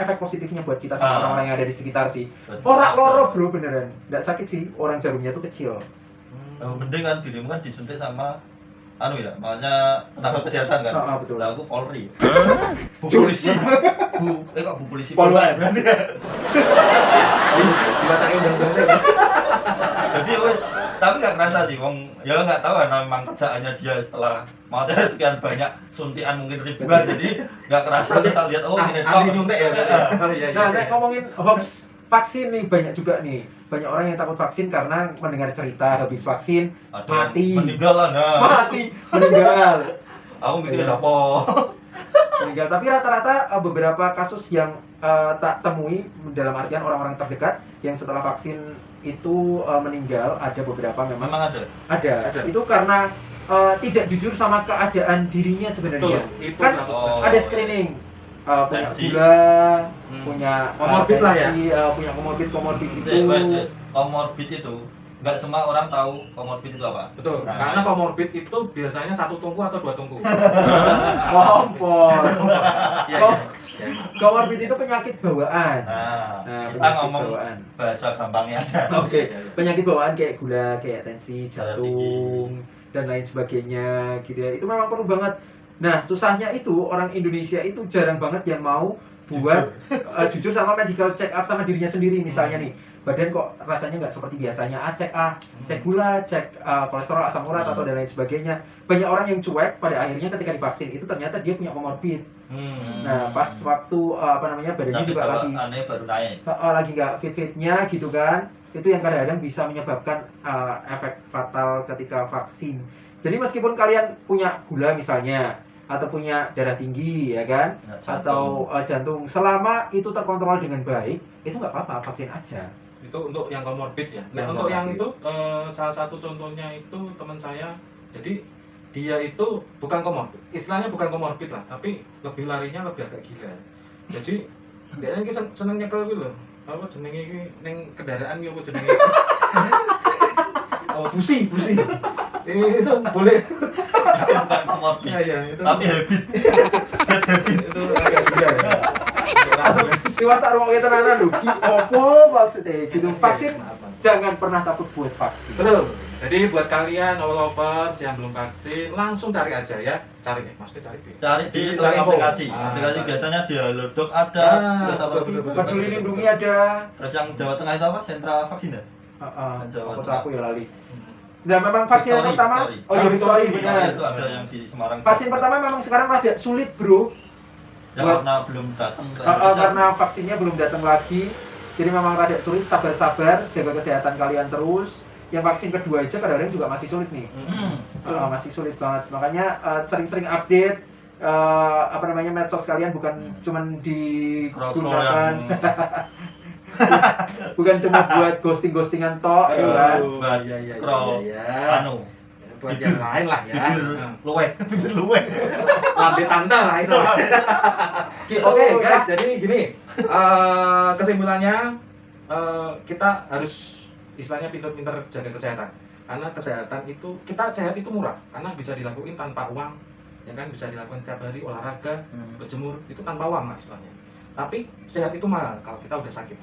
B: efek positifnya buat kita sama orang-orang yang ada di sekitar sih. Orang loro bro beneran, nggak sakit sih, orang jarumnya tuh kecil.
C: Mending kan dirimu kan disuntik sama makanya tenaga kesehatan kan.
B: Betul.
C: Lah aku Polri. Bu polisi. Kok bu polisi?
B: Poluan.
C: Berarti.
B: Dibatangin undang-undang.
C: Jadi wes, tapi nggak kerasa sih, wong ya nggak tahu karena memang kerjaannya dia setelah maksudnya sekian banyak suntikan mungkin ribuan, jadi nggak kerasa kita lihat ini
A: Ahli nyuntik ya berarti ya?
B: Nah, ngomongin hoax vaksin nih, banyak orang yang takut vaksin karena mendengar cerita habis vaksin
C: Ada
B: mati.
C: meninggal lah,
B: meninggal.
C: Aku mikirin apa?
B: Meninggal. Tapi rata-rata beberapa kasus yang tak temui dalam artian orang-orang terdekat yang setelah vaksin itu meninggal, ada beberapa memang ada. Itu karena tidak jujur sama keadaan dirinya sebenarnya.
A: Itu
B: Kan ada screening, punya gula, punya
A: Comorbid lah ya?
B: punya komorbid itu.
C: Komorbid itu nggak semua orang tahu komorbid itu apa.
A: Betul.
C: Nah,
A: Karena komorbid itu biasanya 1 tungku atau 2 tungku.
B: Kompor.
A: Iya,
B: Oh,
A: iya.
B: komorbid itu penyakit bawaan.
C: Nah,
B: Nah,
C: kita
B: penyakit
C: ngomong
B: bawaan.
C: bahasa gampangnya aja.
B: Oke,
A: Iya, iya.
B: penyakit bawaan kayak gula, kayak tensi,
C: Darah
B: jantung, dan lain sebagainya gitu ya. Itu memang perlu banget. Nah, susahnya itu orang Indonesia itu jarang banget yang mau buat jujur sama medical check up sama dirinya sendiri. Misalnya nih, badan kok rasanya nggak seperti biasanya. Cek gula, cek kolesterol, asam urat atau dan lain sebagainya. Banyak orang yang cuek pada akhirnya ketika divaksin itu ternyata dia punya komorbid. Nah, pas waktu badannya
C: Tapi
B: juga
C: kalau
B: lagi
C: aneh baru naik.
B: lagi nggak fit-fitnya gitu kan, itu yang kadang-kadang bisa menyebabkan efek fatal ketika vaksin. Jadi meskipun kalian punya gula misalnya, atau punya darah tinggi ya kan,
C: Ya, jantung.
B: atau jantung, selama itu terkontrol dengan baik, itu nggak apa-apa, vaksin aja.
A: Itu untuk yang komorbid ya. Nah,
B: Yang
A: untuk yang
B: komorbid.
A: itu salah satu contohnya itu teman saya. Jadi dia itu bukan komorbid. Istilahnya bukan komorbid lah, tapi lebih larinya lebih agak gila. Jadi dia ini seneng nyekel gitu loh. Apa jenenge iki ning kendaraan iki apa jenenge? Oh, busi. Itu boleh.
C: Itu bukan komorbid.
A: Iya, itu.
C: Tapi habit.
A: Itu agak gila ya.
B: Asal tiwas tak rumah tenanan lho, ki opo maksudnya gitu. Vaksin jangan pernah takut buat vaksin.
A: Betul. Jadi buat kalian all lovers yang belum vaksin, langsung cari aja ya. Cari maksudnya cari.
C: Cari di
A: Cari info.
C: aplikasi.
A: Ah,
C: Aplikasi
A: cari.
C: biasanya di Halodoc ada,
A: Ah,
C: terus apa?
A: betul.
B: Peduli lindungi ada.
C: Terus yang Jawa Tengah itu apa? Sentra vaksin ya? Jawa
B: Apa tuh
C: Tengah.
B: aku ya lali. Nah, memang vaksin yang
C: Victory,
B: pertama,
C: Victory.
B: oh ya Victory
C: Nah,
B: benar.
C: itu ada yang di Semarang.
B: Vaksin pertama memang sekarang rada sulit, Bro.
C: Ya,
B: buat-
C: karena belum datang ke Indonesia.
B: Karena vaksinnya belum datang lagi. Jadi memang rada sulit, sabar-sabar, jaga kesehatan kalian terus. Yang vaksin kedua aja kadang-kadang juga masih sulit nih. Masih sulit banget. Makanya sering-sering update medsos kalian bukan cuman digunakan bukan cuma buat ghosting-ghostingan tok ya kan.
C: Buat scroll anu
A: Buat yang lain lah ya.
C: bibir luweh.
A: Lambe tante lah itu. Oke guys, jadi gini. Kesimpulannya kita harus istilahnya pintar-pintar jaga kesehatan. Karena kesehatan itu, kita sehat itu murah. Karena bisa dilakuin tanpa uang. Ya kan, bisa dilakukan tiap hari olahraga, berjemur, itu tanpa uang lah istilahnya. Tapi sehat itu mahal kalau kita udah sakit.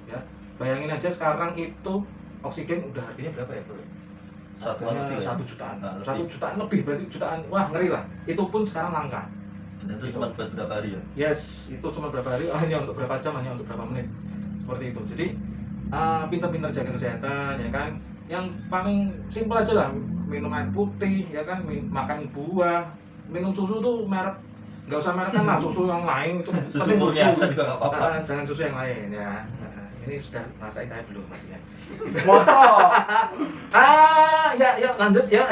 A: Ya. Bayangin aja sekarang itu oksigen udah harganya berapa ya, Bro?
C: Satuan lebih ya?
A: 1 jutaan.
C: Nah,
A: 1 jutaan lebih, berarti jutaan. Wah, ngeri lah. Itu pun sekarang langka.
C: Dan itu cuma buat berapa hari ya?
A: Yes, itu cuma berapa hari, hanya untuk berapa jam, hanya untuk berapa menit. Seperti itu. Jadi pintar-pintar jaga kesehatan ya kan. Yang paling simpel aja lah, minum air putih ya kan, makan buah, minum susu tuh merek, nggak usah merek kan lah, susu yang lain itu
C: Susu
A: penting
C: murni aja juga nggak apa-apa.
A: Jangan susu yang lain ya. Ini sudah rasain saya belum maksudnya.
B: Mosok.
A: Ya lanjut ya.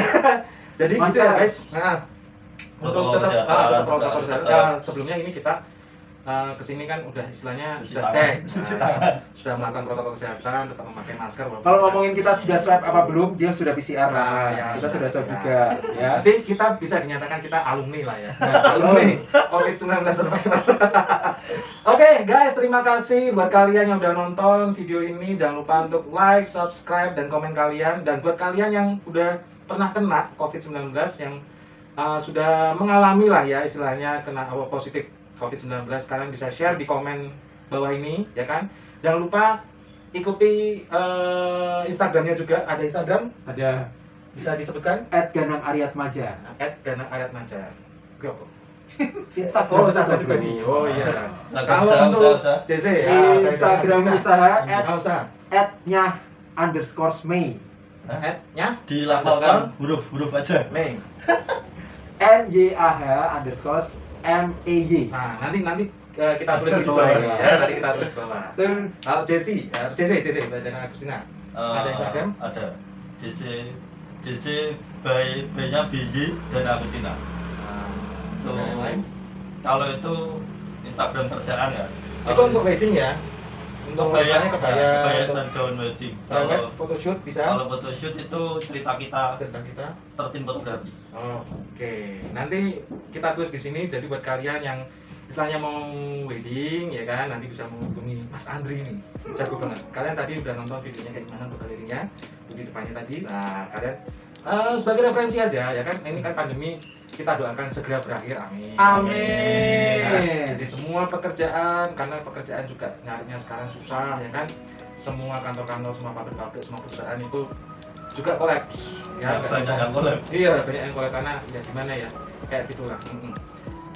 A: Jadi gitu ya guys. Untuk
C: Protokol
A: tetap
C: kesehatan,
A: protokol
C: tetap.
A: kesehatan. Sebelumnya ini kita kesini kan udah istilahnya
C: Cuci
A: sudah
C: tangan.
A: cek,
C: Cuci tangan.
A: sudah melakukan protokol kesehatan, tetap memakai masker. walaupun
B: Kalau ngomongin kita sudah swab apa belum, dia sudah PCR
A: Nah,
B: lah.
A: ya,
B: Kita sudah swab
A: ya.
B: juga ya.
A: Nanti kita bisa dinyatakan kita alumni lah ya. Alumni COVID-19 survivor. Oke guys, terima kasih buat kalian yang udah nonton video ini. Jangan lupa untuk like, subscribe, dan komen kalian. Dan buat kalian yang udah pernah kena COVID-19, yang sudah mengalami lah ya istilahnya kena positif COVID-19, kalian bisa share di komen bawah ini ya kan. Jangan lupa ikuti Instagramnya juga, ada Instagram,
B: Ada
A: bisa disebutkan
B: @ganang_ariatmaja.
A: @ganang_ariatmaja. Oke apa?
B: Instagram
A: Oh,
B: usaha
A: Instagram pribadi. Oh iya.
C: Instagram
A: Kalau
C: usaha,
A: untuk
C: usaha.
A: JC
B: Instagram usaha
A: usaha.
B: @nya_May.
A: nya
C: Dilafalkan huruf-huruf aja.
A: Mei.
B: NYAH_MEY.
A: Nah, nanti kita tulis
C: Ada
A: di
C: di
A: bawah
C: bawah.
A: ini ya. Nanti kita tulis di bawah.
B: Terus
A: Kalau JC Bajana Agustina. Ada Instagram?
C: Ada. JC by-nya BY dan Agustina.
A: Tuh. Yang lain.
C: Kalau itu Instagram kerjaan ya.
A: Itu untuk wedding ya. Untuk
C: kebaya,
A: kebaya
C: dan gaun wedding.
A: private
C: Kalau
A: photoshoot bisa.
C: kalau photoshoot itu cerita kita
A: Cerita kita.
C: tertim fotografi.
A: Oke, nanti kita tulis di sini. Jadi buat kalian yang istilahnya mau wedding ya kan, nanti bisa menghubungi Mas Andri nih, jago banget. Kalian tadi udah nonton videonya kayak gimana untuk galerinya, di depannya tadi. Nah kalian sebagai referensi aja ya kan, ini kan pandemi, kita doakan segera berakhir, amin.
B: Amin.
A: Nah, jadi semua pekerjaan, karena pekerjaan juga nyarinya sekarang susah ya kan, semua kantor-kantor, semua pabrik-pabrik, semua perusahaan itu juga kolaps ya,
C: Banyak yang collab.
A: iya banyak yang kolaps karena ya gimana ya, kayak gitulah.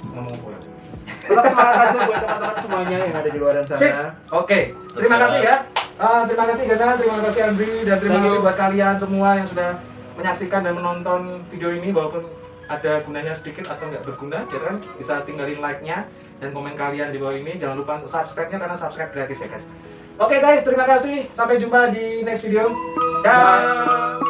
A: Ngomong kolaps.
B: Tetap semangat aja buat teman-teman semuanya yang ada di luar
A: Sip.
B: sana.
A: Oke, terima kasih ya. Terima kasih Gana, terima kasih Andri, dan terima
B: Thank you.
A: kasih buat kalian semua yang sudah menyaksikan dan menonton video ini, walaupun ada gunanya sedikit atau nggak berguna, ya kan? Bisa tinggalin like-nya dan komen kalian di bawah ini. Jangan lupa untuk subscribe-nya karena subscribe gratis ya guys. Oke guys, terima kasih. Sampai jumpa di next video. Dah.